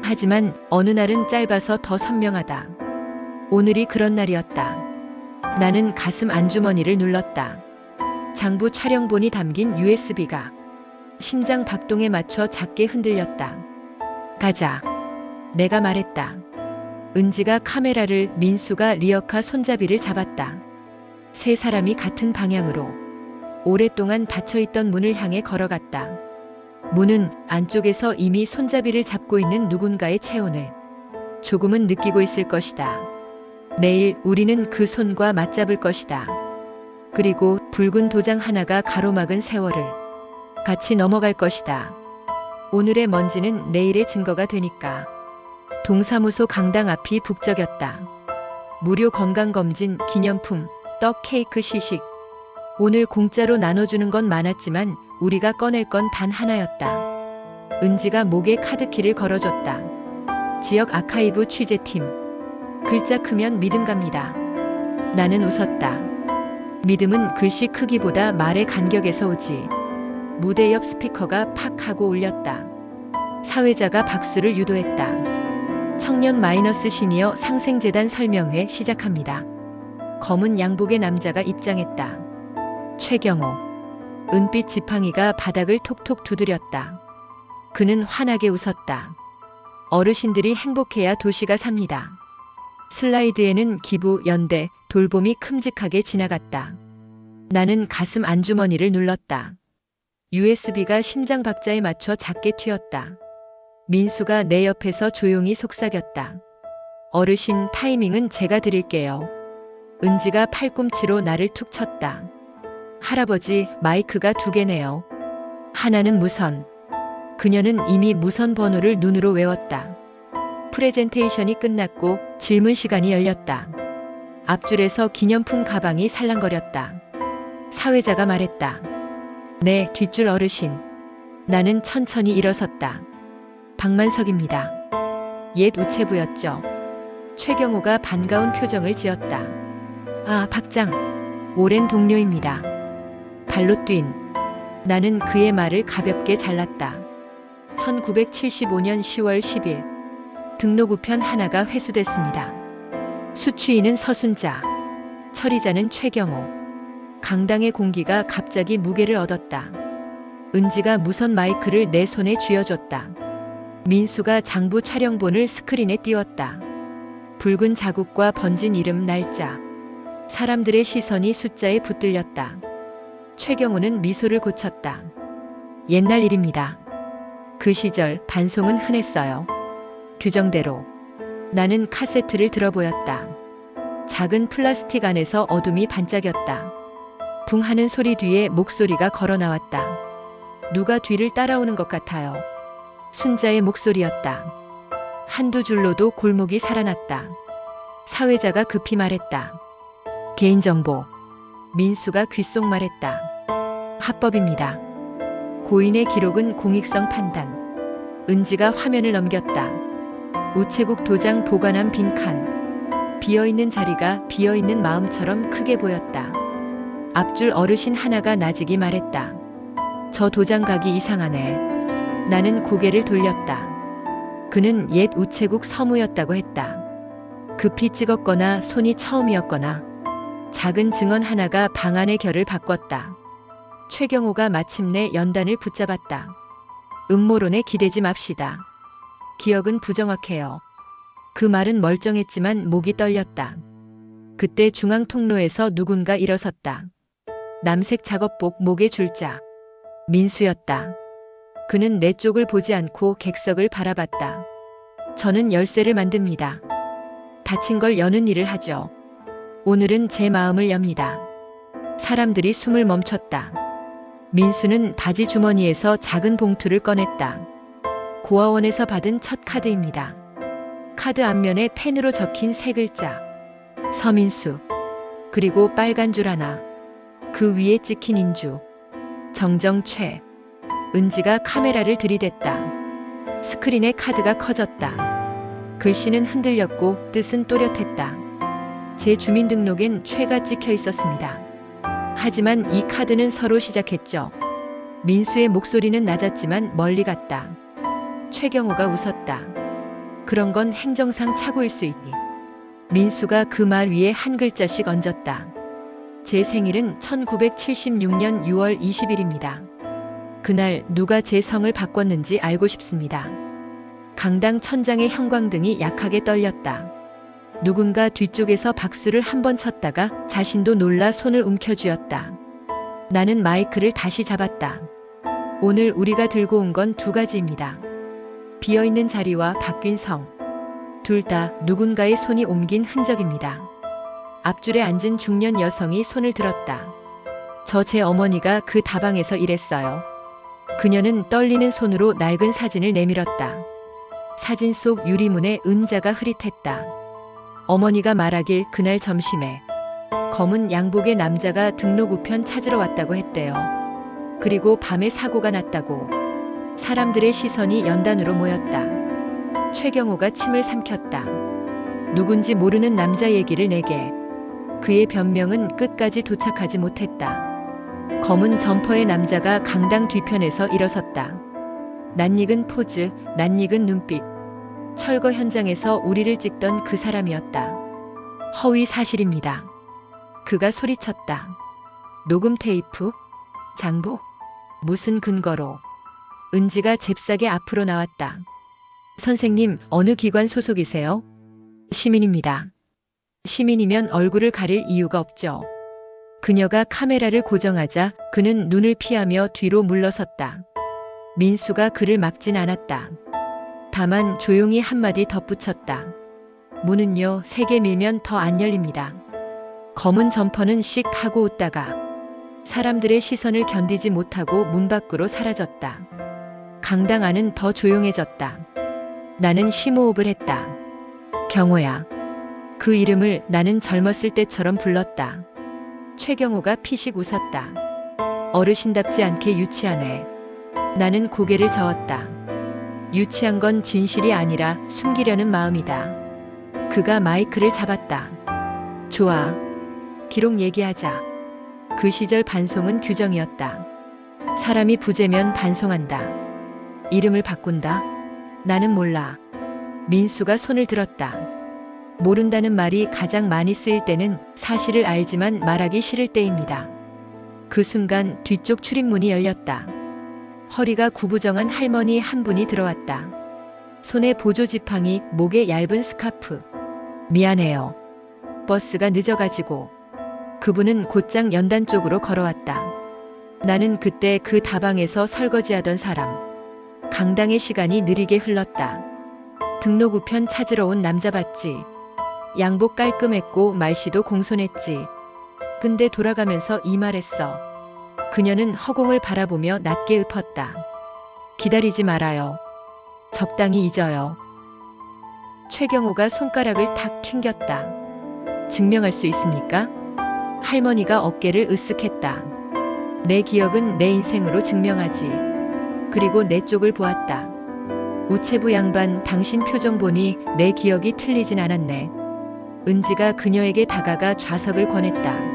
하지만 어느 날은 짧아서 더 선명하다. 오늘이 그런 날이었다. 나는 가슴 안주머니를 눌렀다. 장부 촬영본이 담긴 USB가 심장 박동에 맞춰 작게 흔들렸다. 가자. 내가 말했다. 은지가 카메라를, 민수가 리어카 손잡이를 잡았다. 세 사람이 같은 방향으로 오랫동안 닫혀있던 문을 향해 걸어갔다. 문은 안쪽에서 이미 손잡이를 잡고 있는 누군가의 체온을 조금은 느끼고 있을 것이다. 내일 우리는 그 손과 맞잡을 것이다. 그리고 붉은 도장 하나가 가로막은 세월을 같이 넘어갈 것이다. 오늘의 먼지는 내일의 증거가 되니까. 동사무소 강당 앞이 북적였다. 무료 건강검진, 기념품, 떡, 케이크, 시식. 오늘 공짜로 나눠주는 건 많았지만 우리가 꺼낼 건 단 하나였다. 은지가 목에 카드키를 걸어줬다. 지역 아카이브 취재팀. 글자 크면 믿음 갑니다. 나는 웃었다. 믿음은 글씨 크기보다 말의 간격에서 오지. 무대 옆 스피커가 팍 하고 울렸다. 사회자가 박수를 유도했다. 청년 마이너스 시니어 상생재단 설명회 시작합니다. 검은 양복의 남자가 입장했다. 최경호. 은빛 지팡이가 바닥을 톡톡 두드렸다. 그는 환하게 웃었다. 어르신들이 행복해야 도시가 삽니다. 슬라이드에는 기부, 연대, 돌봄이 큼직하게 지나갔다. 나는 가슴 안주머니를 눌렀다. USB가 심장 박자에 맞춰 작게 튀었다. 민수가 내 옆에서 조용히 속삭였다. 어르신, 타이밍은 제가 드릴게요. 은지가 팔꿈치로 나를 툭 쳤다. 할아버지, 마이크가 2개네요. 하나는 무선. 그녀는 이미 무선 번호를 눈으로 외웠다. 프레젠테이션이 끝났고 질문 시간이 열렸다. 앞줄에서 기념품 가방이 살랑거렸다. 사회자가 말했다. 네, 뒷줄 어르신. 나는 천천히 일어섰다. 박만석입니다. 옛 우체부였죠. 최경호가 반가운 표정을 지었다. 아, 박장. 오랜 동료입니다. 발로 뛴. 나는 그의 말을 가볍게 잘랐다. 1975년 10월 10일. 등록 우편 하나가 회수됐습니다. 수취인은 서순자. 처리자는 최경호. 강당의 공기가 갑자기 무게를 얻었다. 은지가 무선 마이크를 내 손에 쥐어줬다. 민수가 장부 촬영본을 스크린에 띄웠다. 붉은 자국과 번진 이름, 날짜. 사람들의 시선이 숫자에 붙들렸다. 최경호는 미소를 고쳤다. 옛날 일입니다. 그 시절 반송은 흔했어요. 규정대로. 나는 카세트를 들어보였다. 작은 플라스틱 안에서 어둠이 반짝였다. 붕 하는 소리 뒤에 목소리가 걸어 나왔다. 누가 뒤를 따라오는 것 같아요. 순자의 목소리였다. 한두 줄로도 골목이 살아났다. 사회자가 급히 말했다. 개인정보. 민수가 귓속 말했다. 합법입니다. 고인의 기록은 공익성 판단. 은지가 화면을 넘겼다. 우체국 도장 보관한 빈칸. 비어있는 자리가 비어있는 마음처럼 크게 보였다. 앞줄 어르신 하나가 나직이 말했다. 저 도장 가기 이상하네. 나는 고개를 돌렸다. 그는 옛 우체국 서무였다고 했다. 급히 찍었거나 손이 처음이었거나 작은 증언 하나가 방안의 결을 바꿨다. 최경호가 마침내 연단을 붙잡았다. 음모론에 기대지 맙시다. 기억은 부정확해요. 그 말은 멀쩡했지만 목이 떨렸다. 그때 중앙 통로에서 누군가 일어섰다. 남색 작업복, 목에 줄자. 민수였다. 그는 내 쪽을 보지 않고 객석을 바라봤다. 저는 열쇠를 만듭니다. 닫힌 걸 여는 일을 하죠. 오늘은 제 마음을 엽니다. 사람들이 숨을 멈췄다. 민수는 바지 주머니에서 작은 봉투를 꺼냈다. 고아원에서 받은 첫 카드입니다. 카드 앞면에 펜으로 적힌 3글자. 서민수. 그리고 빨간 줄 하나. 그 위에 찍힌 인주. 정정최. 은지가 카메라를 들이댔다. 스크린에 카드가 커졌다. 글씨는 흔들렸고 뜻은 또렷했다. 제 주민등록엔 최가 찍혀 있었습니다. 하지만 이 카드는 서로 시작했죠. 민수의 목소리는 낮았지만 멀리 갔다. 최경호가 웃었다. 그런 건 행정상 착오일 수 있니? 민수가 그 말 위에 한 글자씩 얹었다. 제 생일은 1976년 6월 20일입니다. 그날 누가 제 성을 바꿨는지 알고 싶습니다. 강당 천장의 형광등이 약하게 떨렸다. 누군가 뒤쪽에서 박수를 한 번 쳤다가 자신도 놀라 손을 움켜쥐었다. 나는 마이크를 다시 잡았다. 오늘 우리가 들고 온 건 두 가지입니다. 비어있는 자리와 바뀐 성. 둘 다 누군가의 손이 옮긴 흔적입니다. 앞줄에 앉은 중년 여성이 손을 들었다. 제 어머니가 그 다방에서 일했어요. 그녀는 떨리는 손으로 낡은 사진을 내밀었다. 사진 속 유리문에 은자가 흐릿했다. 어머니가 말하길 그날 점심에 검은 양복의 남자가 등록 우편 찾으러 왔다고 했대요. 그리고 밤에 사고가 났다고. 사람들의 시선이 연단으로 모였다. 최경호가 침을 삼켰다. 누군지 모르는 남자 얘기를 내게. 그의 변명은 끝까지 도착하지 못했다. 검은 점퍼의 남자가 강당 뒤편에서 일어섰다. 낯익은 포즈, 낯익은 눈빛. 철거 현장에서 우리를 찍던 그 사람이었다. 허위 사실입니다. 그가 소리쳤다. 녹음 테이프? 장부? 무슨 근거로? 은지가 잽싸게 앞으로 나왔다. 선생님, 어느 기관 소속이세요? 시민입니다. 시민이면 얼굴을 가릴 이유가 없죠. 그녀가 카메라를 고정하자 그는 눈을 피하며 뒤로 물러섰다. 민수가 그를 막진 않았다. 다만 조용히 한마디 덧붙였다. 문은요, 3개 밀면 더 안 열립니다. 검은 점퍼는 씩 하고 웃다가 사람들의 시선을 견디지 못하고 문 밖으로 사라졌다. 강당 안은 더 조용해졌다. 나는 심호흡을 했다. 경호야. 그 이름을 나는 젊었을 때처럼 불렀다. 최경호가 피식 웃었다. 어르신답지 않게 유치하네. 나는 고개를 저었다. 유치한 건 진실이 아니라 숨기려는 마음이다. 그가 마이크를 잡았다. 좋아. 기록 얘기하자. 그 시절 반송은 규정이었다. 사람이 부재면 반송한다. 이름을 바꾼다? 나는 몰라. 민수가 손을 들었다. 모른다는 말이 가장 많이 쓰일 때는 사실을 알지만 말하기 싫을 때입니다. 그 순간 뒤쪽 출입문이 열렸다. 허리가 구부정한 할머니 한 분이 들어왔다. 손에 보조 지팡이, 목에 얇은 스카프. 미안해요. 버스가 늦어가지고. 그분은 곧장 연단 쪽으로 걸어왔다. 나는 그때 그 다방에서 설거지하던 사람. 강당의 시간이 느리게 흘렀다. 등록 우편 찾으러 온 남자 봤지. 양복 깔끔했고 말씨도 공손했지. 근데 돌아가면서 이 말했어. 그녀는 허공을 바라보며 낮게 읊었다. 기다리지 말아요. 적당히 잊어요. 최경호가 손가락을 탁 튕겼다. 증명할 수 있습니까? 할머니가 어깨를 으쓱했다. 내 기억은 내 인생으로 증명하지. 그리고 내 쪽을 보았다. 우체부 양반, 당신 표정 보니 내 기억이 틀리진 않았네. 은지가 그녀에게 다가가 좌석을 권했다.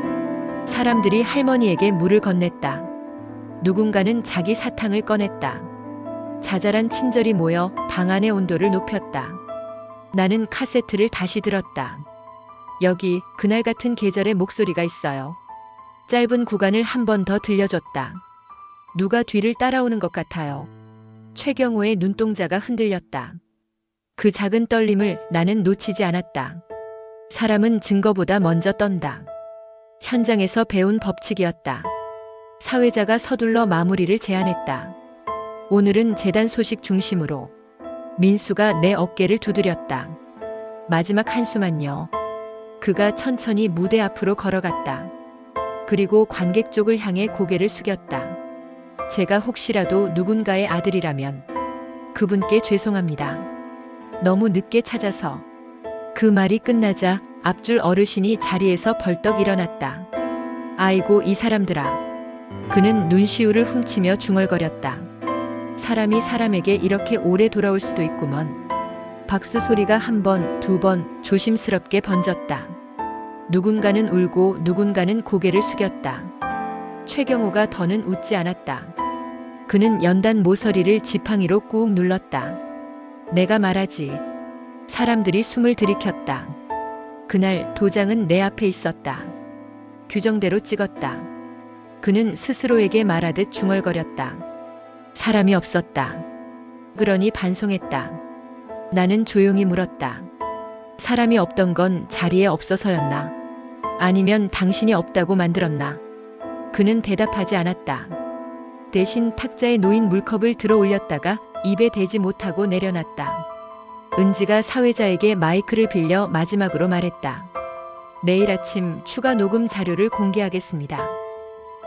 사람들이 할머니에게 물을 건넸다. 누군가는 자기 사탕을 꺼냈다. 자잘한 친절이 모여 방 안의 온도를 높였다. 나는 카세트를 다시 들었다. 여기 그날 같은 계절의 목소리가 있어요. 짧은 구간을 한 번 더 들려줬다. 누가 뒤를 따라오는 것 같아요. 최경호의 눈동자가 흔들렸다. 그 작은 떨림을 나는 놓치지 않았다. 사람은 증거보다 먼저 떤다. 현장에서 배운 법칙이었다. 사회자가 서둘러 마무리를 제안했다. 오늘은 재단 소식 중심으로. 민수가 내 어깨를 두드렸다. 마지막 한수만요. 그가 천천히 무대 앞으로 걸어갔다. 그리고 관객 쪽을 향해 고개를 숙였다. 제가 혹시라도 누군가의 아들이라면 그분께 죄송합니다. 너무 늦게 찾아서. 그 말이 끝나자 앞줄 어르신이 자리에서 벌떡 일어났다. 아이고 이 사람들아. 그는 눈시울을 훔치며 중얼거렸다. 사람이 사람에게 이렇게 오래 돌아올 수도 있구먼. 박수 소리가 한 번, 두 번 조심스럽게 번졌다. 누군가는 울고 누군가는 고개를 숙였다. 최경호가 더는 웃지 않았다. 그는 연단 모서리를 지팡이로 꾹 눌렀다. 내가 말하지. 사람들이 숨을 들이켰다. 그날 도장은 내 앞에 있었다. 규정대로 찍었다. 그는 스스로에게 말하듯 중얼거렸다. 사람이 없었다. 그러니 반송했다. 나는 조용히 물었다. 사람이 없던 건 자리에 없어서였나? 아니면 당신이 없다고 만들었나? 그는 대답하지 않았다. 대신 탁자에 놓인 물컵을 들어 올렸다가 입에 대지 못하고 내려놨다. 은지가 사회자에게 마이크를 빌려 마지막으로 말했다. 내일 아침 추가 녹음 자료를 공개하겠습니다.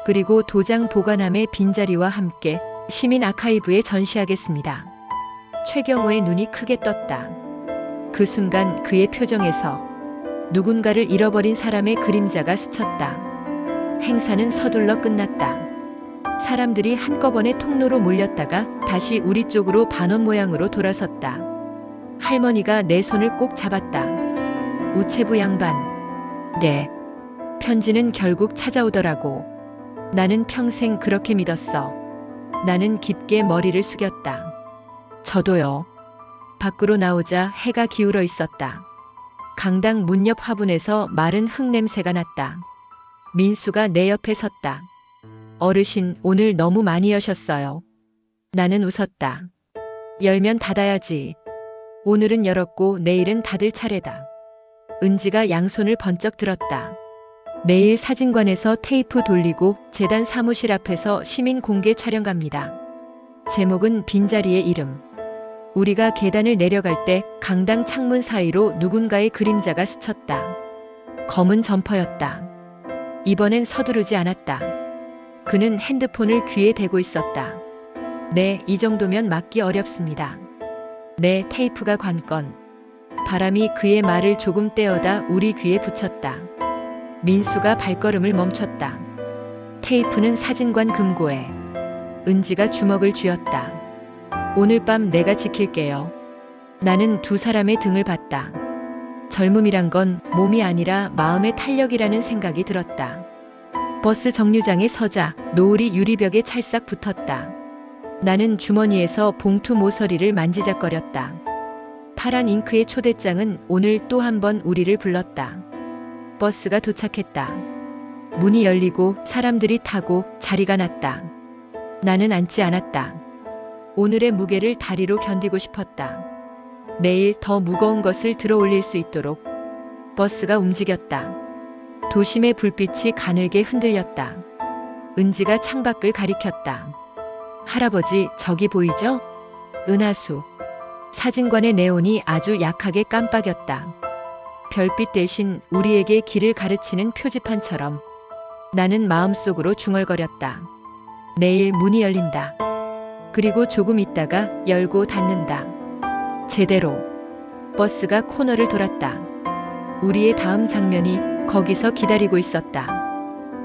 그리고 도장 보관함의 빈자리와 함께 시민 아카이브에 전시하겠습니다. 최경호의 눈이 크게 떴다. 그 순간 그의 표정에서 누군가를 잃어버린 사람의 그림자가 스쳤다. 행사는 서둘러 끝났다. 사람들이 한꺼번에 통로로 몰렸다가 다시 우리 쪽으로 반원 모양으로 돌아섰다. 할머니가 내 손을 꼭 잡았다. 우체부 양반. 네. 편지는 결국 찾아오더라고. 나는 평생 그렇게 믿었어. 나는 깊게 머리를 숙였다. 저도요. 밖으로 나오자 해가 기울어 있었다. 강당 문 옆 화분에서 마른 흙 냄새가 났다. 민수가 내 옆에 섰다. 어르신, 오늘 너무 많이 여셨어요. 나는 웃었다. 열면 닫아야지. 오늘은 열었고 내일은 닫을 차례다. 은지가 양손을 번쩍 들었다. 내일 사진관에서 테이프 돌리고 재단 사무실 앞에서 시민 공개 촬영 갑니다. 제목은 빈자리의 이름. 우리가 계단을 내려갈 때 강당 창문 사이로 누군가의 그림자가 스쳤다. 검은 점퍼였다. 이번엔 서두르지 않았다. 그는 핸드폰을 귀에 대고 있었다. 네, 이 정도면 막기 어렵습니다. 네, 테이프가 관건. 바람이 그의 말을 조금 떼어다 우리 귀에 붙였다. 민수가 발걸음을 멈췄다. 테이프는 사진관 금고에. 은지가 주먹을 쥐었다. 오늘 밤 내가 지킬게요. 나는 두 사람의 등을 봤다. 젊음이란 건 몸이 아니라 마음의 탄력이라는 생각이 들었다. 버스 정류장에 서자 노을이 유리벽에 찰싹 붙었다. 나는 주머니에서 봉투 모서리를 만지작거렸다. 파란 잉크의 초대장은 오늘 또 한 번 우리를 불렀다. 버스가 도착했다. 문이 열리고 사람들이 타고 자리가 났다. 나는 앉지 않았다. 오늘의 무게를 다리로 견디고 싶었다. 내일 더 무거운 것을 들어 올릴 수 있도록. 버스가 움직였다. 도심의 불빛이 가늘게 흔들렸다. 은지가 창밖을 가리켰다. 할아버지, 저기 보이죠? 은하수. 사진관의 네온이 아주 약하게 깜빡였다. 별빛 대신 우리에게 길을 가르치는 표지판처럼. 나는 마음속으로 중얼거렸다. 내일 문이 열린다. 그리고 조금 있다가 열고 닫는다. 제대로. 버스가 코너를 돌았다. 우리의 다음 장면이 거기서 기다리고 있었다.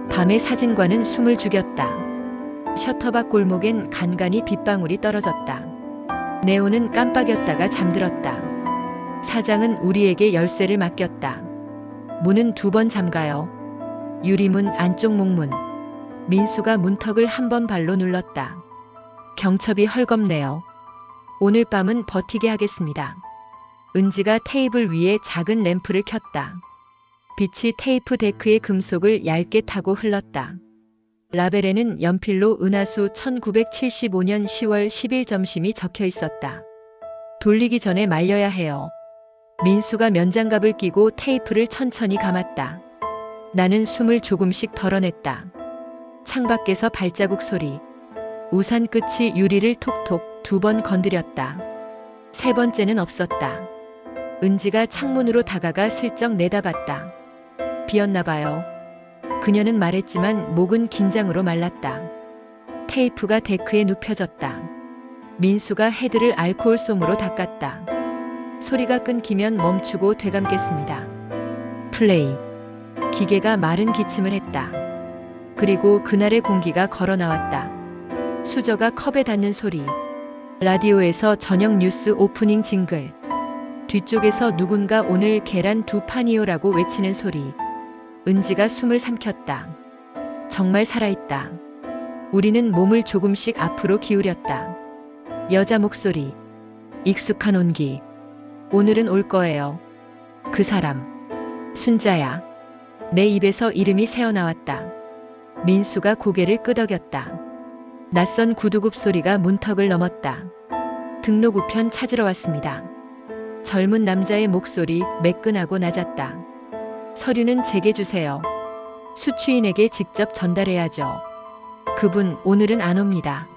밤의 사진관은 숨을 죽였다. 셔터박 골목엔 간간히 빗방울이 떨어졌다. 네온은 깜빡였다가 잠들었다. 사장은 우리에게 열쇠를 맡겼다. 문은 2번 잠가요. 유리문 안쪽 목문. 민수가 문턱을 한 번 발로 눌렀다. 경첩이 헐겁네요. 오늘 밤은 버티게 하겠습니다. 은지가 테이블 위에 작은 램프를 켰다. 빛이 테이프 데크의 금속을 얇게 타고 흘렀다. 라벨에는 연필로 은하수 1975년 10월 10일 점심이 적혀 있었다. 돌리기 전에 말려야 해요. 민수가 면장갑을 끼고 테이프를 천천히 감았다. 나는 숨을 조금씩 덜어냈다. 창밖에서 발자국 소리. 우산 끝이 유리를 톡톡 2번 건드렸다. 3번째는 없었다. 은지가 창문으로 다가가 슬쩍 내다봤다. 비었나 봐요. 그녀는 말했지만 목은 긴장으로 말랐다. 테이프가 데크에 눕혀졌다. 민수가 헤드를 알코올 솜으로 닦았다. 소리가 끊기면 멈추고 되감겠습니다. 플레이. 기계가 마른 기침을 했다. 그리고 그날의 공기가 걸어 나왔다. 수저가 컵에 닿는 소리. 라디오에서 저녁 뉴스 오프닝 징글. 뒤쪽에서 누군가 오늘 계란 2판이요라고 외치는 소리. 은지가 숨을 삼켰다. 정말 살아있다. 우리는 몸을 조금씩 앞으로 기울였다. 여자 목소리. 익숙한 온기. 오늘은 올 거예요. 그 사람. 순자야. 내 입에서 이름이 새어나왔다. 민수가 고개를 끄덕였다. 낯선 구두굽 소리가 문턱을 넘었다. 등록 우편 찾으러 왔습니다. 젊은 남자의 목소리 매끈하고 낮았다. 서류는 제게 주세요. 수취인에게 직접 전달해야죠. 그분 오늘은 안 옵니다.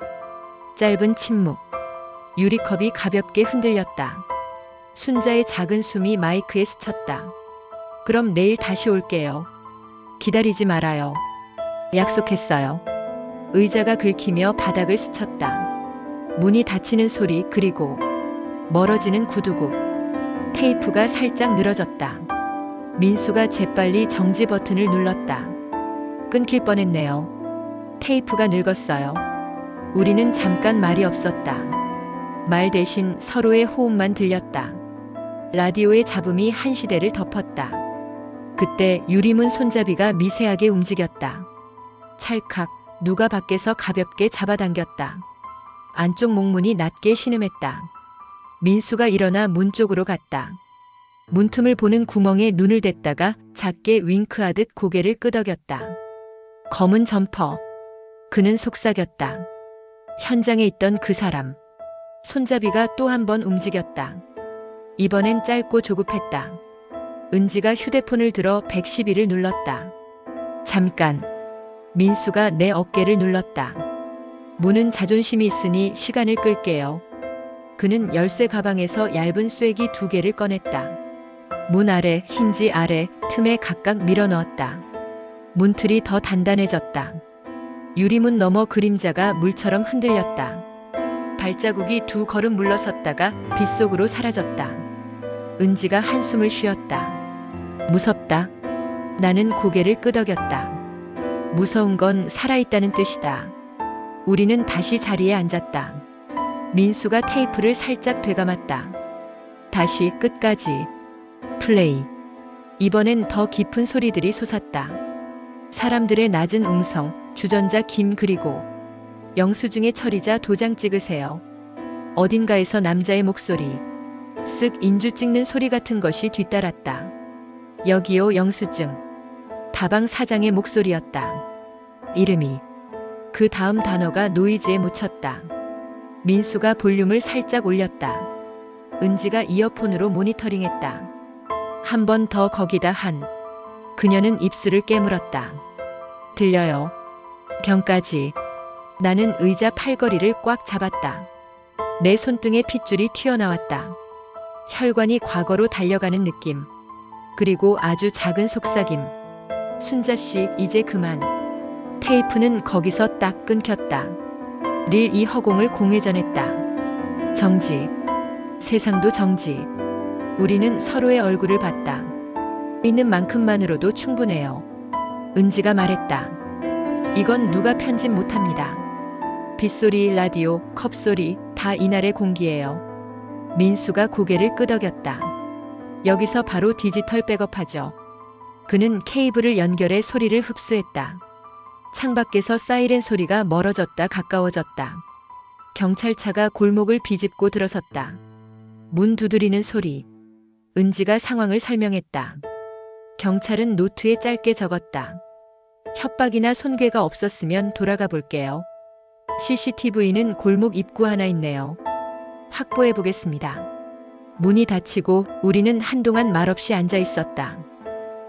짧은 침묵. 유리컵이 가볍게 흔들렸다. 순자의 작은 숨이 마이크에 스쳤다. 그럼 내일 다시 올게요. 기다리지 말아요. 약속했어요. 의자가 긁히며 바닥을 스쳤다. 문이 닫히는 소리 그리고 멀어지는 구두굽. 테이프가 살짝 늘어졌다. 민수가 재빨리 정지 버튼을 눌렀다. 끊길 뻔했네요. 테이프가 늙었어요. 우리는 잠깐 말이 없었다. 말 대신 서로의 호흡만 들렸다. 라디오의 잡음이 한 시대를 덮었다. 그때 유리문 손잡이가 미세하게 움직였다. 찰칵 누가 밖에서 가볍게 잡아당겼다. 안쪽 목문이 낮게 신음했다. 민수가 일어나 문 쪽으로 갔다. 문틈을 보는 구멍에 눈을 댔다가 작게 윙크하듯 고개를 끄덕였다. 검은 점퍼. 그는 속삭였다. 현장에 있던 그 사람. 손잡이가 또 한 번 움직였다. 이번엔 짧고 조급했다. 은지가 휴대폰을 들어 112를 눌렀다. 잠깐. 민수가 내 어깨를 눌렀다. 문은 자존심이 있으니 시간을 끌게요. 그는 열쇠 가방에서 얇은 쐐기 2개를 꺼냈다. 문 아래, 힌지 아래, 틈에 각각 밀어넣었다. 문틀이 더 단단해졌다. 유리문 너머 그림자가 물처럼 흔들렸다. 발자국이 2걸음 물러섰다가 빗속으로 사라졌다. 은지가 한숨을 쉬었다. 무섭다. 나는 고개를 끄덕였다. 무서운 건 살아있다는 뜻이다. 우리는 다시 자리에 앉았다. 민수가 테이프를 살짝 되감았다. 다시 끝까지. 플레이. 이번엔 더 깊은 소리들이 솟았다. 사람들의 낮은 음성, 주전자 김 그리고 영수증의 처리자 도장 찍으세요. 어딘가에서 남자의 목소리. 쓱 인주 찍는 소리 같은 것이 뒤따랐다. 여기요 영수증. 다방 사장의 목소리였다. 이름이. 그 다음 단어가 노이즈에 묻혔다. 민수가 볼륨을 살짝 올렸다. 은지가 이어폰으로 모니터링했다. 한 번 더 거기다 한. 그녀는 입술을 깨물었다. 들려요. 경까지. 나는 의자 팔걸이를 꽉 잡았다. 내 손등에 핏줄이 튀어나왔다. 혈관이 과거로 달려가는 느낌. 그리고 아주 작은 속삭임. 순자씨, 이제 그만. 테이프는 거기서 딱 끊겼다. 릴 이 허공을 공회전했다. 정지. 세상도 정지. 우리는 서로의 얼굴을 봤다. 있는 만큼만으로도 충분해요. 은지가 말했다. 이건 누가 편집 못합니다. 빗소리, 라디오, 컵소리 다 이날의 공기예요. 민수가 고개를 끄덕였다. 여기서 바로 디지털 백업하죠. 그는 케이블을 연결해 소리를 흡수했다. 창밖에서 사이렌 소리가 멀어졌다 가까워졌다. 경찰차가 골목을 비집고 들어섰다. 문 두드리는 소리. 은지가 상황을 설명했다. 경찰은 노트에 짧게 적었다. 협박이나 손괴가 없었으면 돌아가 볼게요. CCTV는 골목 입구 하나 있네요. 확보해 보겠습니다. 문이 닫히고 우리는 한동안 말없이 앉아 있었다.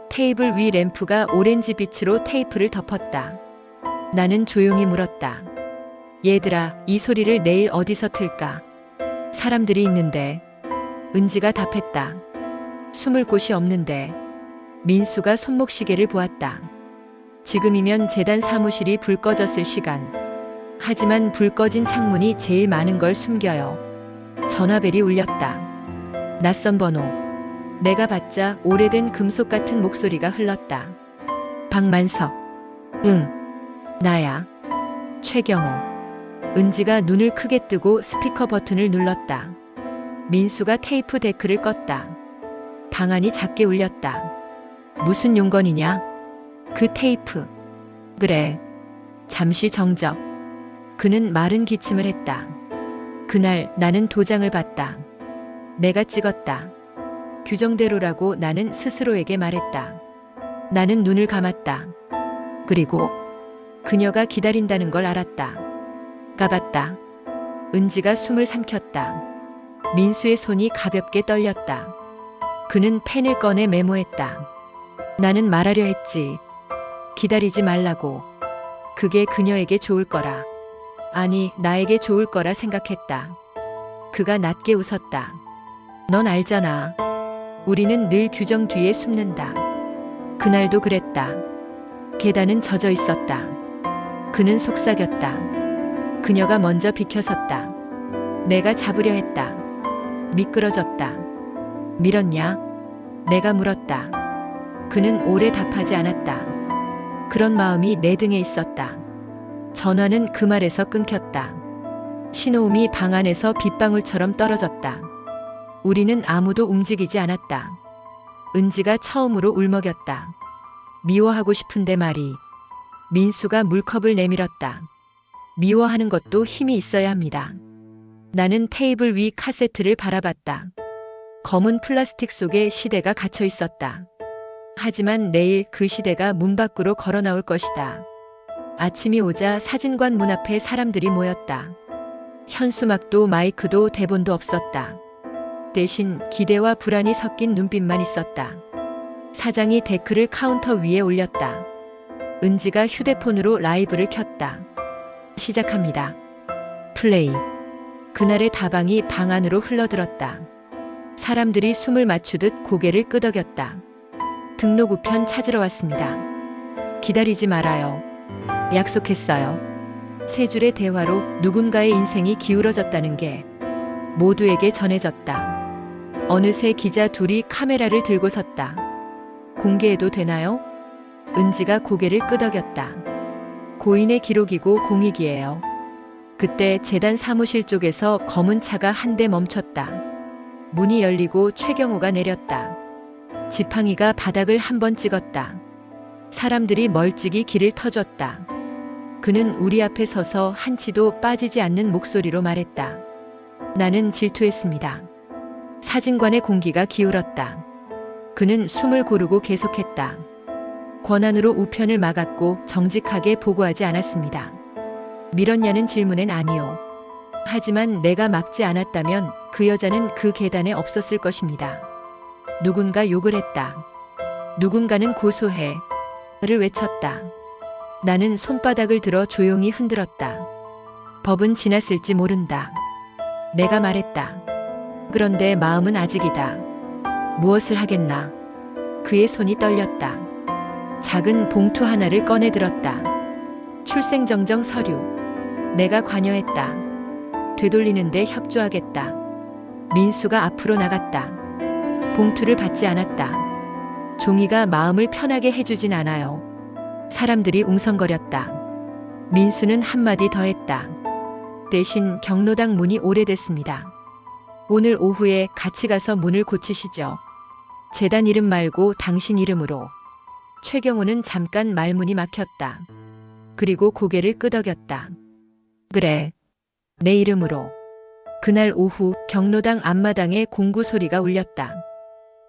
테이블 위 램프가 오렌지 빛으로 테이프를 덮었다. 나는 조용히 물었다. 얘들아, 이 소리를 내일 어디서 틀까? 사람들이 있는데. 은지가 답했다. 숨을 곳이 없는데. 민수가 손목시계를 보았다. 지금이면 재단 사무실이 불 꺼졌을 시간. 하지만 불 꺼진 창문이 제일 많은 걸 숨겨요. 전화벨이 울렸다. 낯선 번호. 내가 받자 오래된 금속 같은 목소리가 흘렀다. 박만석. 응. 나야. 최경호. 은지가 눈을 크게 뜨고 스피커 버튼을 눌렀다. 민수가 테이프 데크를 껐다. 방안이 작게 울렸다. 무슨 용건이냐? 그 테이프. 그래. 잠시 정적. 그는 마른 기침을 했다. 그날 나는 도장을 봤다. 내가 찍었다. 규정대로라고 나는 스스로에게 말했다. 나는 눈을 감았다. 그리고 그녀가 기다린다는 걸 알았다. 까봤다. 은지가 숨을 삼켰다. 민수의 손이 가볍게 떨렸다. 그는 펜을 꺼내 메모했다. 나는 말하려 했지. 기다리지 말라고. 그게 그녀에게 좋을 거라. 아니, 나에게 좋을 거라 생각했다. 그가 낮게 웃었다. 넌 알잖아. 우리는 늘 규정 뒤에 숨는다. 그날도 그랬다. 계단은 젖어 있었다. 그는 속삭였다. 그녀가 먼저 비켜섰다. 내가 잡으려 했다. 미끄러졌다. 밀었냐? 내가 물었다. 그는 오래 답하지 않았다. 그런 마음이 내 등에 있었다. 전화는 그 말에서 끊겼다. 신호음이 방 안에서 빗방울처럼 떨어졌다. 우리는 아무도 움직이지 않았다. 은지가 처음으로 울먹였다. 미워하고 싶은데 말이. 민수가 물컵을 내밀었다. 미워하는 것도 힘이 있어야 합니다. 나는 테이블 위 카세트를 바라봤다. 검은 플라스틱 속에 시대가 갇혀 있었다. 하지만 내일 그 시대가 문 밖으로 걸어 나올 것이다. 아침이 오자 사진관 문 앞에 사람들이 모였다. 현수막도 마이크도 대본도 없었다. 대신 기대와 불안이 섞인 눈빛만 있었다. 사장이 데크를 카운터 위에 올렸다. 은지가 휴대폰으로 라이브를 켰다. 시작합니다. 플레이. 그날의 다방이 방 안으로 흘러들었다. 사람들이 숨을 맞추듯 고개를 끄덕였다. 등록 우편 찾으러 왔습니다. 기다리지 말아요. 약속했어요. 세 줄의 대화로 누군가의 인생이 기울어졌다는 게 모두에게 전해졌다. 어느새 기자 둘이 카메라를 들고 섰다. 공개해도 되나요? 은지가 고개를 끄덕였다. 고인의 기록이고 공익이에요. 그때 재단 사무실 쪽에서 검은 차가 한 대 멈췄다. 문이 열리고 최경호가 내렸다. 지팡이가 바닥을 한번 찍었다. 사람들이 멀찍이 길을 터줬다. 그는 우리 앞에 서서 한치도 빠지지 않는 목소리로 말했다. 나는 질투했습니다. 사진관의 공기가 기울었다. 그는 숨을 고르고 계속했다. 권한으로 우편을 막았고 정직하게 보고하지 않았습니다. 밀었냐는 질문엔 아니요. 하지만 내가 막지 않았다면 그 여자는 그 계단에 없었을 것입니다. 누군가 욕을 했다. 누군가는 고소해. 를 외쳤다. 나는 손바닥을 들어 조용히 흔들었다. 법은 지났을지 모른다. 내가 말했다. 그런데 마음은 아직이다. 무엇을 하겠나. 그의 손이 떨렸다. 작은 봉투 하나를 꺼내 들었다. 출생정정 서류. 내가 관여했다. 되돌리는데 협조하겠다. 민수가 앞으로 나갔다. 봉투를 받지 않았다. 종이가 마음을 편하게 해주진 않아요. 사람들이 웅성거렸다. 민수는 한마디 더 했다. 대신 경로당 문이 오래됐습니다. 오늘 오후에 같이 가서 문을 고치시죠. 재단 이름 말고 당신 이름으로. 최경호는 잠깐 말문이 막혔다. 그리고 고개를 끄덕였다. 그래. 내 이름으로. 그날 오후 경로당 앞마당에 공구 소리가 울렸다.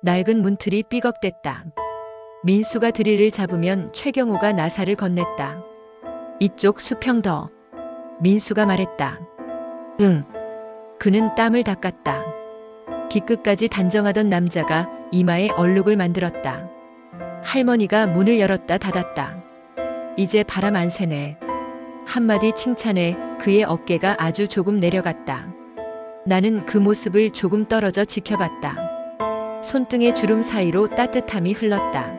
낡은 문틀이 삐걱댔다. 민수가 드릴을 잡으면 최경호가 나사를 건넸다. 이쪽 수평 더. 민수가 말했다. 응. 그는 땀을 닦았다. 기끝까지 단정하던 남자가 이마에 얼룩을 만들었다. 할머니가 문을 열었다 닫았다. 이제 바람 안 새네. 한마디 칭찬에 그의 어깨가 아주 조금 내려갔다. 나는 그 모습을 조금 떨어져 지켜봤다. 손등의 주름 사이로 따뜻함이 흘렀다.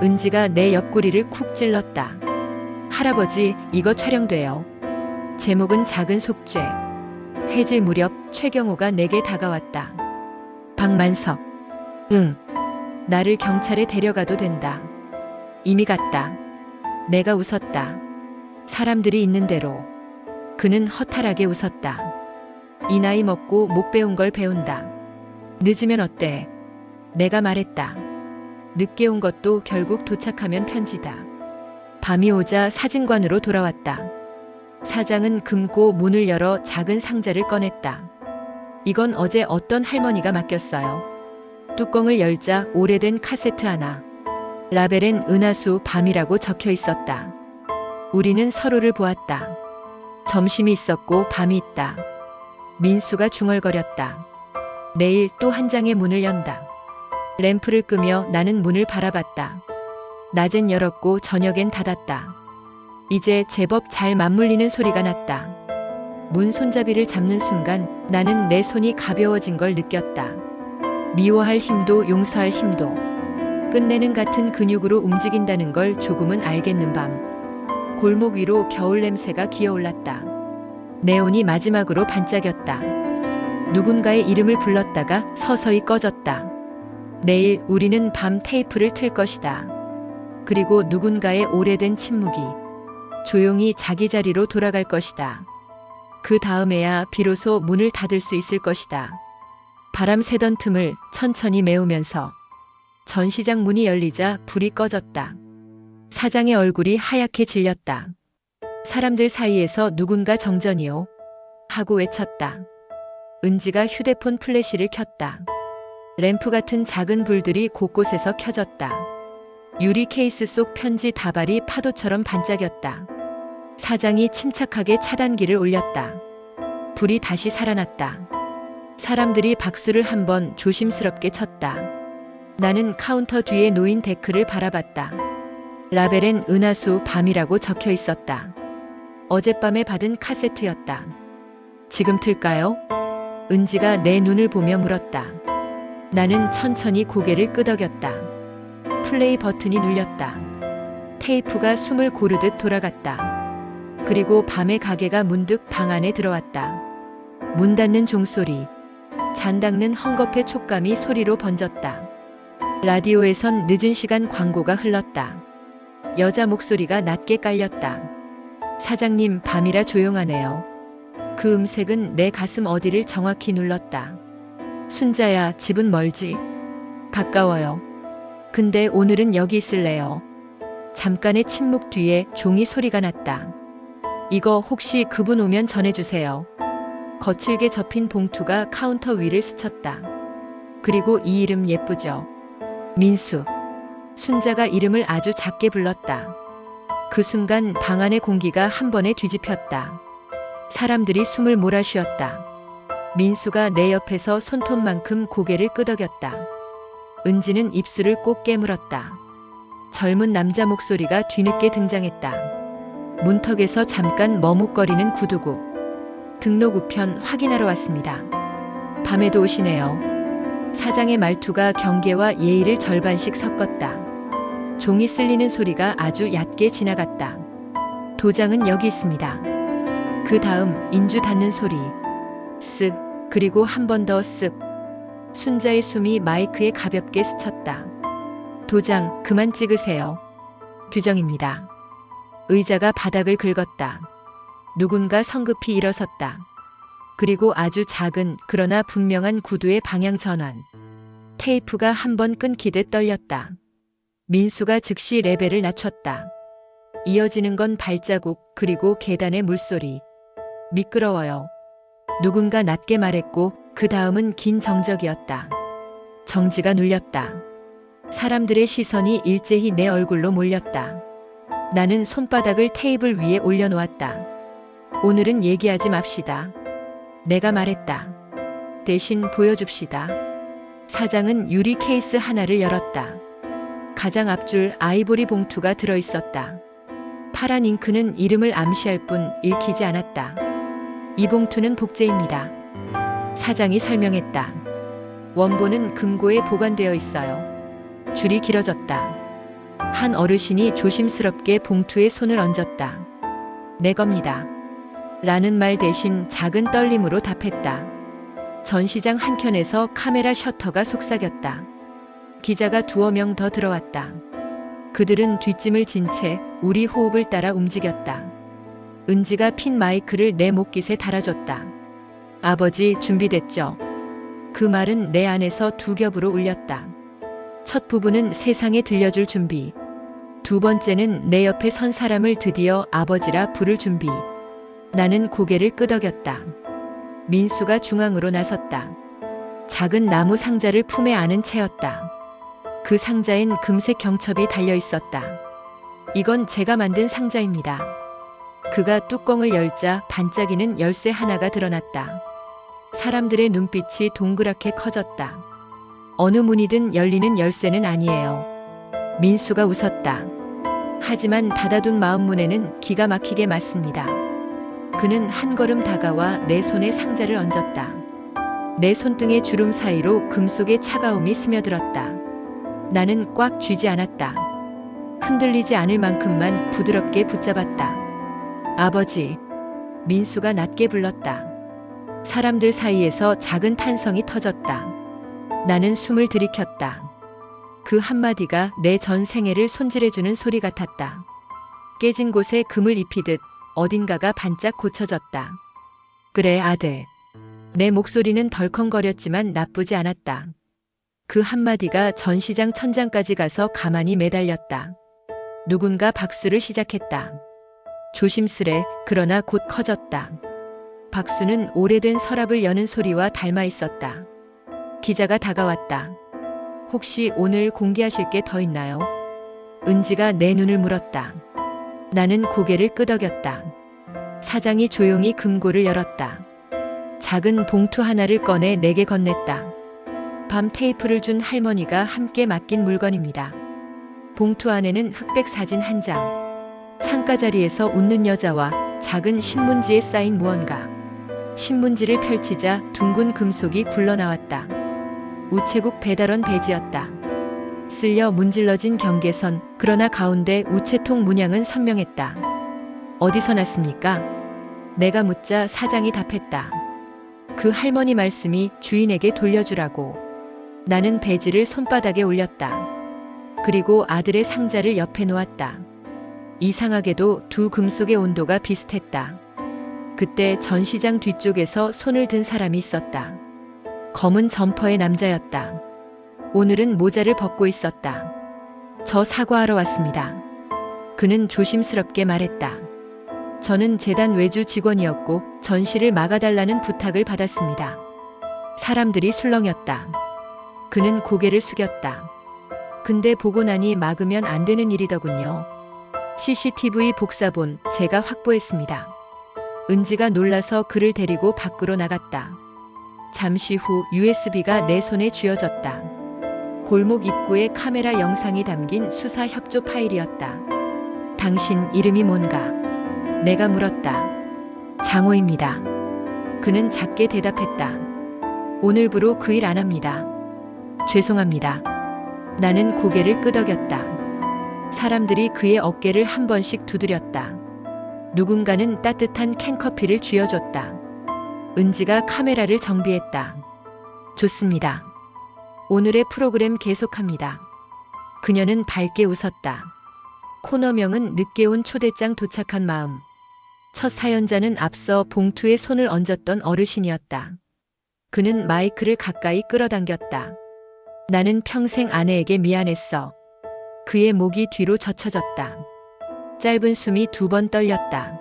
은지가 내 옆구리를 쿡 찔렀다. 할아버지, 이거 촬영돼요. 제목은 작은 속죄. 해질 무렵 최경호가 내게 다가왔다. 박만석. 응. 나를 경찰에 데려가도 된다. 이미 갔다. 내가 웃었다. 사람들이 있는 대로. 그는 허탈하게 웃었다. 이 나이 먹고 못 배운 걸 배운다. 늦으면 어때? 내가 말했다. 늦게 온 것도 결국 도착하면 편지다. 밤이 오자 사진관으로 돌아왔다. 사장은 금고 문을 열어 작은 상자를 꺼냈다. 이건 어제 어떤 할머니가 맡겼어요. 뚜껑을 열자 오래된 카세트 하나. 라벨엔 은하수 밤이라고 적혀 있었다. 우리는 서로를 보았다. 점심이 있었고 밤이 있다. 민수가 중얼거렸다. 내일 또 한 장의 문을 연다. 램프를 끄며 나는 문을 바라봤다. 낮엔 열었고 저녁엔 닫았다. 이제 제법 잘 맞물리는 소리가 났다. 문 손잡이를 잡는 순간 나는 내 손이 가벼워진 걸 느꼈다. 미워할 힘도 용서할 힘도 끝내는 같은 근육으로 움직인다는 걸 조금은 알겠는 밤. 골목 위로 겨울 냄새가 기어올랐다. 네온이 마지막으로 반짝였다. 누군가의 이름을 불렀다가 서서히 꺼졌다. 내일 우리는 밤 테이프를 틀 것이다. 그리고 누군가의 오래된 침묵이 조용히 자기 자리로 돌아갈 것이다. 그 다음에야 비로소 문을 닫을 수 있을 것이다. 바람 새던 틈을 천천히 메우면서 전시장 문이 열리자 불이 꺼졌다. 사장의 얼굴이 하얗게 질렸다. 사람들 사이에서 누군가 정전이요 하고 외쳤다. 은지가 휴대폰 플래시를 켰다. 램프 같은 작은 불들이 곳곳에서 켜졌다. 유리 케이스 속 편지 다발이 파도처럼 반짝였다. 사장이 침착하게 차단기를 올렸다. 불이 다시 살아났다. 사람들이 박수를 한번 조심스럽게 쳤다. 나는 카운터 뒤에 놓인 데크를 바라봤다. 라벨엔 은하수 밤이라고 적혀 있었다. 어젯밤에 받은 카세트였다. 지금 틀까요? 은지가 내 눈을 보며 물었다. 나는 천천히 고개를 끄덕였다. 플레이 버튼이 눌렸다. 테이프가 숨을 고르듯 돌아갔다. 그리고 밤의 가게가 문득 방 안에 들어왔다. 문 닫는 종소리, 잔 닦는 헝겊의 촉감이 소리로 번졌다. 라디오에선 늦은 시간 광고가 흘렀다. 여자 목소리가 낮게 깔렸다. 사장님, 밤이라 조용하네요. 그 음색은 내 가슴 어디를 정확히 눌렀다. 순자야, 집은 멀지? 가까워요. 근데 오늘은 여기 있을래요. 잠깐의 침묵 뒤에 종이 소리가 났다. 이거 혹시 그분 오면 전해주세요. 거칠게 접힌 봉투가 카운터 위를 스쳤다. 그리고 이 이름 예쁘죠? 민수. 순자가 이름을 아주 작게 불렀다. 그 순간 방 안의 공기가 한 번에 뒤집혔다. 사람들이 숨을 몰아쉬었다. 민수가 내 옆에서 손톱만큼 고개를 끄덕였다. 은지는 입술을 꼭 깨물었다. 젊은 남자 목소리가 뒤늦게 등장했다. 문턱에서 잠깐 머뭇거리는 구두구. 등록 우편 확인하러 왔습니다. 밤에도 오시네요. 사장의 말투가 경계와 예의를 절반씩 섞었다. 종이 쓸리는 소리가 아주 얕게 지나갔다. 도장은 여기 있습니다. 그 다음 인주 닫는 소리. 쓱, 그리고 한 번 더 쓱. 순자의 숨이 마이크에 가볍게 스쳤다. 도장 그만 찍으세요. 규정입니다. 의자가 바닥을 긁었다. 누군가 성급히 일어섰다. 그리고 아주 작은 그러나 분명한 구두의 방향 전환. 테이프가 한 번 끊기듯 떨렸다. 민수가 즉시 레벨을 낮췄다. 이어지는 건 발자국 그리고 계단의 물소리. 미끄러워요. 누군가 낮게 말했고 그 다음은 긴 정적이었다. 정지가 눌렸다. 사람들의 시선이 일제히 내 얼굴로 몰렸다. 나는 손바닥을 테이블 위에 올려놓았다. 오늘은 얘기하지 맙시다. 내가 말했다. 대신 보여줍시다. 사장은 유리 케이스 하나를 열었다. 가장 앞줄 아이보리 봉투가 들어있었다. 파란 잉크는 이름을 암시할 뿐 읽히지 않았다. 이 봉투는 복제입니다. 사장이 설명했다. 원본은 금고에 보관되어 있어요. 줄이 길어졌다. 한 어르신이 조심스럽게 봉투에 손을 얹었다. 내 겁니다. 라는 말 대신 작은 떨림으로 답했다. 전시장 한켠에서 카메라 셔터가 속삭였다. 기자가 두어 명 더 들어왔다. 그들은 뒷짐을 진 채 우리 호흡을 따라 움직였다. 은지가 핀 마이크를 내 목깃에 달아줬다. 아버지 준비됐죠? 그 말은 내 안에서 두 겹으로 울렸다. 첫 부분은 세상에 들려줄 준비. 두 번째는 내 옆에 선 사람을 드디어 아버지라 부를 준비. 나는 고개를 끄덕였다. 민수가 중앙으로 나섰다. 작은 나무 상자를 품에 안은 채였다. 그 상자엔 금색 경첩이 달려 있었다. 이건 제가 만든 상자입니다. 그가 뚜껑을 열자 반짝이는 열쇠 하나가 드러났다. 사람들의 눈빛이 동그랗게 커졌다. 어느 문이든 열리는 열쇠는 아니에요. 민수가 웃었다. 하지만 닫아둔 마음 문에는 기가 막히게 맞습니다. 그는 한 걸음 다가와 내 손에 상자를 얹었다. 내 손등의 주름 사이로 금속의 차가움이 스며들었다. 나는 꽉 쥐지 않았다. 흔들리지 않을 만큼만 부드럽게 붙잡았다. 아버지. 민수가 낮게 불렀다. 사람들 사이에서 작은 탄성이 터졌다. 나는 숨을 들이켰다. 그 한마디가 내 전 생애를 손질해주는 소리 같았다. 깨진 곳에 금을 입히듯 어딘가가 반짝 고쳐졌다. 그래, 아들. 내 목소리는 덜컹거렸지만 나쁘지 않았다. 그 한마디가 전시장 천장까지 가서 가만히 매달렸다. 누군가 박수를 시작했다. 조심스레, 그러나 곧 커졌다. 박수는 오래된 서랍을 여는 소리와 닮아 있었다. 기자가 다가왔다. 혹시 오늘 공개하실 게 더 있나요? 은지가 내 눈을 물었다. 나는 고개를 끄덕였다. 사장이 조용히 금고를 열었다. 작은 봉투 하나를 꺼내 내게 건넸다. 밤 테이프를 준 할머니가 함께 맡긴 물건입니다. 봉투 안에는 흑백 사진 한 장. 창가 자리에서 웃는 여자와 작은 신문지에 쌓인 무언가. 신문지를 펼치자 둥근 금속이 굴러나왔다. 우체국 배달원 배지였다. 쓸려 문질러진 경계선, 그러나 가운데 우체통 문양은 선명했다. 어디서 났습니까? 내가 묻자 사장이 답했다. 그 할머니 말씀이 주인에게 돌려주라고. 나는 배지를 손바닥에 올렸다. 그리고 아들의 상자를 옆에 놓았다. 이상하게도 두 금속의 온도가 비슷했다. 그때 전시장 뒤쪽에서 손을 든 사람이 있었다. 검은 점퍼의 남자였다. 오늘은 모자를 벗고 있었다. 저 사과하러 왔습니다. 그는 조심스럽게 말했다. 저는 재단 외주 직원이었고 전시를 막아달라는 부탁을 받았습니다. 사람들이 술렁였다. 그는 고개를 숙였다. 근데 보고 나니 막으면 안 되는 일이더군요. CCTV 복사본 제가 확보했습니다. 은지가 놀라서 그를 데리고 밖으로 나갔다. 잠시 후 USB가 내 손에 쥐어졌다. 골목 입구에 카메라 영상이 담긴 수사 협조 파일이었다. 당신 이름이 뭔가? 내가 물었다. 장호입니다. 그는 작게 대답했다. 오늘부로 그 일 안 합니다. 죄송합니다. 나는 고개를 끄덕였다. 사람들이 그의 어깨를 한 번씩 두드렸다. 누군가는 따뜻한 캔커피를 쥐어줬다. 은지가 카메라를 정비했다. 좋습니다. 오늘의 프로그램 계속합니다. 그녀는 밝게 웃었다. 코너명은 늦게 온 초대장 도착한 마음. 첫 사연자는 앞서 봉투에 손을 얹었던 어르신이었다. 그는 마이크를 가까이 끌어당겼다. 나는 평생 아내에게 미안했어. 그의 목이 뒤로 젖혀졌다. 짧은 숨이 2번 떨렸다.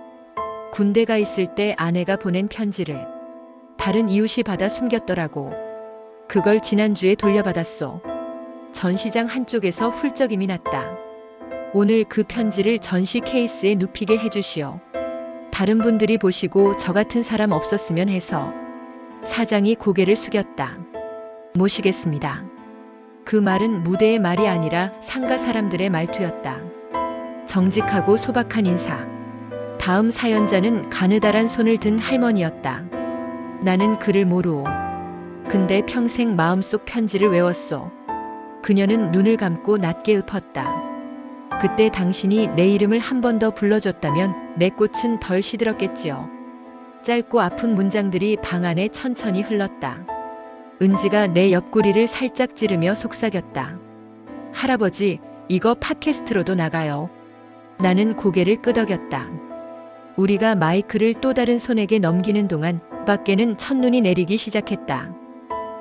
군대가 있을 때 아내가 보낸 편지를 다른 이웃이 받아 숨겼더라고. 그걸 지난주에 돌려받았소. 전시장 한쪽에서 훌쩍임이 났다. 오늘 그 편지를 전시 케이스에 눕히게 해주시오. 다른 분들이 보시고 저 같은 사람 없었으면 해서. 사장이 고개를 숙였다. 모시겠습니다. 그 말은 무대의 말이 아니라 상가 사람들의 말투였다. 정직하고 소박한 인사. 다음 사연자는 가느다란 손을 든 할머니였다. 나는 그를 모르오. 근데 평생 마음속 편지를 외웠소. 그녀는 눈을 감고 낮게 읊었다. 그때 당신이 내 이름을 한 번 더 불러줬다면 내 꽃은 덜 시들었겠지요. 짧고 아픈 문장들이 방 안에 천천히 흘렀다. 은지가 내 옆구리를 살짝 찌르며 속삭였다. 할아버지, 이거 팟캐스트로도 나가요. 나는 고개를 끄덕였다. 우리가 마이크를 또 다른 손에게 넘기는 동안 밖에는 첫눈이 내리기 시작했다.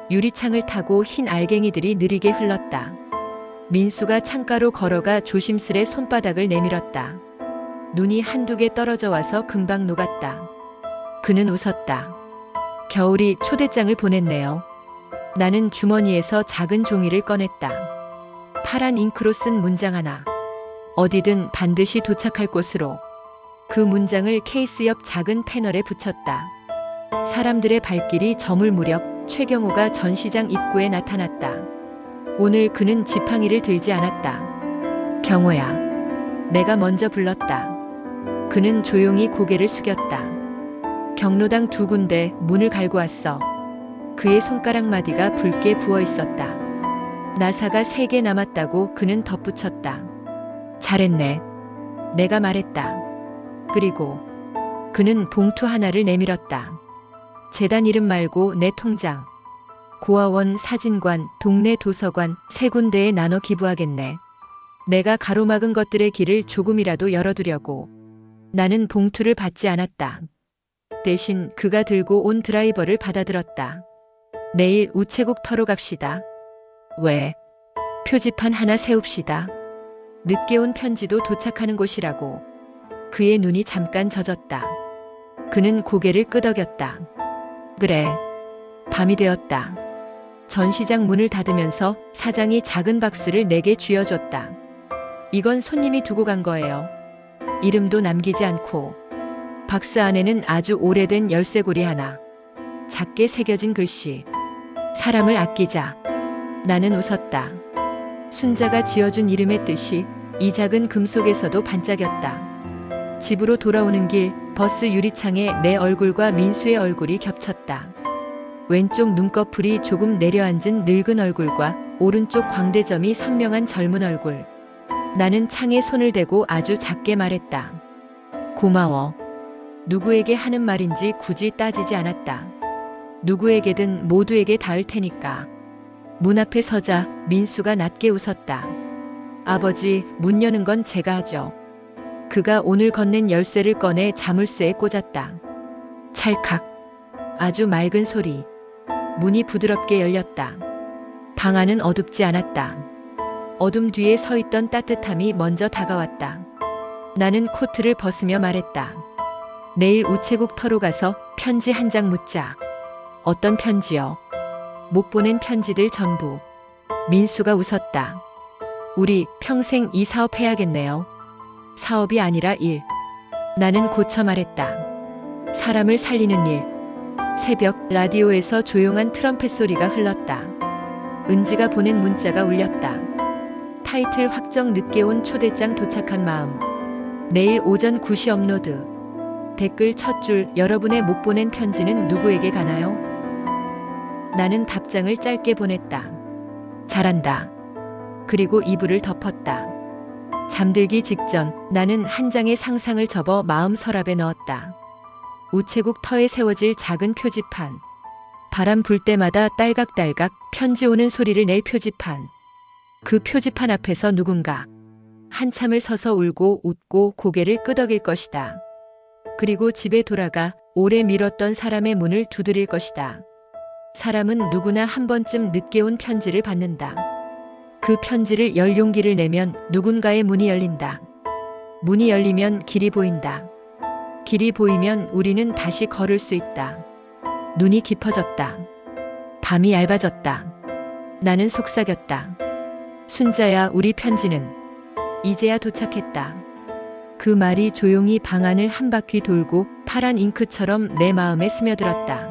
유리창을 타고 흰 알갱이들이 느리게 흘렀다. 민수가 창가로 걸어가 조심스레 손바닥을 내밀었다. 눈이 한두 개 떨어져 와서 금방 녹았다. 그는 웃었다. 겨울이 초대장을 보냈네요. 나는 주머니에서 작은 종이를 꺼냈다. 파란 잉크로 쓴 문장 하나. 어디든 반드시 도착할 곳으로. 그 문장을 케이스 옆 작은 패널에 붙였다. 사람들의 발길이 저물 무렵 최경호가 전시장 입구에 나타났다. 오늘 그는 지팡이를 들지 않았다. 경호야. 내가 먼저 불렀다. 그는 조용히 고개를 숙였다. 경로당 2군데 문을 갈고 왔어. 그의 손가락 마디가 붉게 부어 있었다. 나사가 3개 남았다고 그는 덧붙였다. 잘했네. 내가 말했다. 그리고 그는 봉투 하나를 내밀었다. 재단 이름 말고 내 통장. 고아원, 사진관, 동네 도서관 3군데에 나눠 기부하겠네. 내가 가로막은 것들의 길을 조금이라도 열어두려고. 나는 봉투를 받지 않았다. 대신 그가 들고 온 드라이버를 받아들었다. 내일 우체국 터로 갑시다. 왜? 표지판 하나 세웁시다. 늦게 온 편지도 도착하는 곳이라고. 그의 눈이 잠깐 젖었다. 그는 고개를 끄덕였다. 그래. 밤이 되었다. 전시장 문을 닫으면서 사장이 작은 박스를 내게 쥐어줬다. 이건 손님이 두고 간 거예요. 이름도 남기지 않고. 박스 안에는 아주 오래된 열쇠고리 하나. 작게 새겨진 글씨. 사람을 아끼자. 나는 웃었다. 순자가 지어준 이름의 뜻이 이 작은 금속에서도 반짝였다. 집으로 돌아오는 길 버스 유리창에 내 얼굴과 민수의 얼굴이 겹쳤다. 왼쪽 눈꺼풀이 조금 내려앉은 늙은 얼굴과 오른쪽 광대점이 선명한 젊은 얼굴. 나는 창에 손을 대고 아주 작게 말했다. 고마워. 누구에게 하는 말인지 굳이 따지지 않았다. 누구에게든 모두에게 닿을 테니까. 문 앞에 서자 민수가 낮게 웃었다. 아버지, 문 여는 건 제가 하죠. 그가 오늘 건넨 열쇠를 꺼내 자물쇠에 꽂았다. 찰칵. 아주 맑은 소리. 문이 부드럽게 열렸다. 방 안은 어둡지 않았다. 어둠 뒤에 서 있던 따뜻함이 먼저 다가왔다. 나는 코트를 벗으며 말했다. 내일 우체국 터로 가서 편지 한 장 묻자. 어떤 편지요? 못 보낸 편지들 전부. 민수가 웃었다. 우리 평생 이 사업 해야겠네요. 사업이 아니라 일. 나는 고쳐 말했다. 사람을 살리는 일. 새벽 라디오에서 조용한 트럼펫 소리가 흘렀다. 은지가 보낸 문자가 울렸다. 타이틀 확정 늦게 온 초대장 도착한 마음. 내일 오전 9시 업로드. 댓글 첫 줄 여러분의 못 보낸 편지는 누구에게 가나요? 나는 답장을 짧게 보냈다. 잘한다. 그리고 이불을 덮었다. 잠들기 직전 나는 한 장의 상상을 접어 마음 서랍에 넣었다. 우체국 터에 세워질 작은 표지판. 바람 불 때마다 딸각딸각 편지 오는 소리를 낼 표지판. 그 표지판 앞에서 누군가 한참을 서서 울고 웃고 고개를 끄덕일 것이다. 그리고 집에 돌아가 오래 미뤘던 사람의 문을 두드릴 것이다. 사람은 누구나 한 번쯤 늦게 온 편지를 받는다. 그 편지를 열 용기를 내면 누군가의 문이 열린다. 문이 열리면 길이 보인다. 길이 보이면 우리는 다시 걸을 수 있다. 눈이 깊어졌다. 밤이 얇아졌다. 나는 속삭였다. 순자야, 우리 편지는 이제야 도착했다. 그 말이 조용히 방 안을 한 바퀴 돌고 파란 잉크처럼 내 마음에 스며들었다.